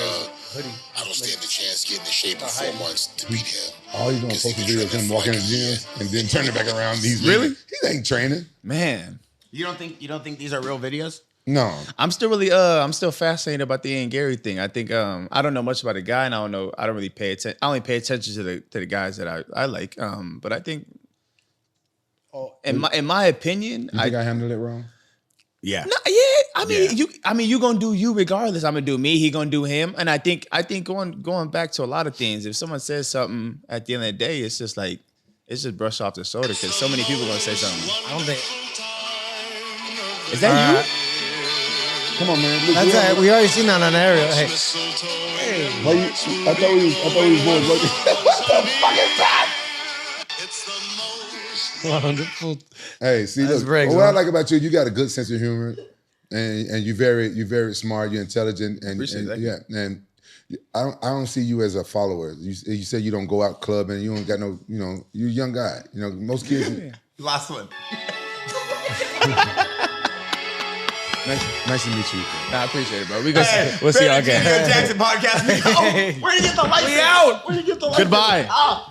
I don't stand a chance getting in shape in 4 months to beat him. All he's doing is posting videos of him walking in the gym and then turning it back around. He ain't training. Man. You don't think these are real videos? No. I'm still fascinated about the Ian Gary thing. I think I don't know much about the guy, and I don't really pay attention. I only pay attention to the guys that I like. But I think in my opinion, you think I handled it wrong? Yeah. No, yeah. I mean, you gonna do you regardless. I'm gonna do me. He gonna do him. And I think going back to a lot of things. If someone says something at the end of the day, it's just brush off the shoulder because so many people gonna say something. I don't think. Is that you? Come on, man. Look, that's right. We already seen that on Ariel. Hey. I thought we was going. What the fuck is that? Wonderful. Hey, see, look. What I like about you got a good sense of humor, and you're very smart. You're intelligent, and yeah. And I don't see you as a follower. You said you don't go out clubbing. You don't got no. You're a young guy. Most kids. Last one. Nice to meet you. Nah, I appreciate it, bro. We'll see y'all again. Jackson podcast. Where do you get the lights? We out. Where do you get the lights? Goodbye. Oh.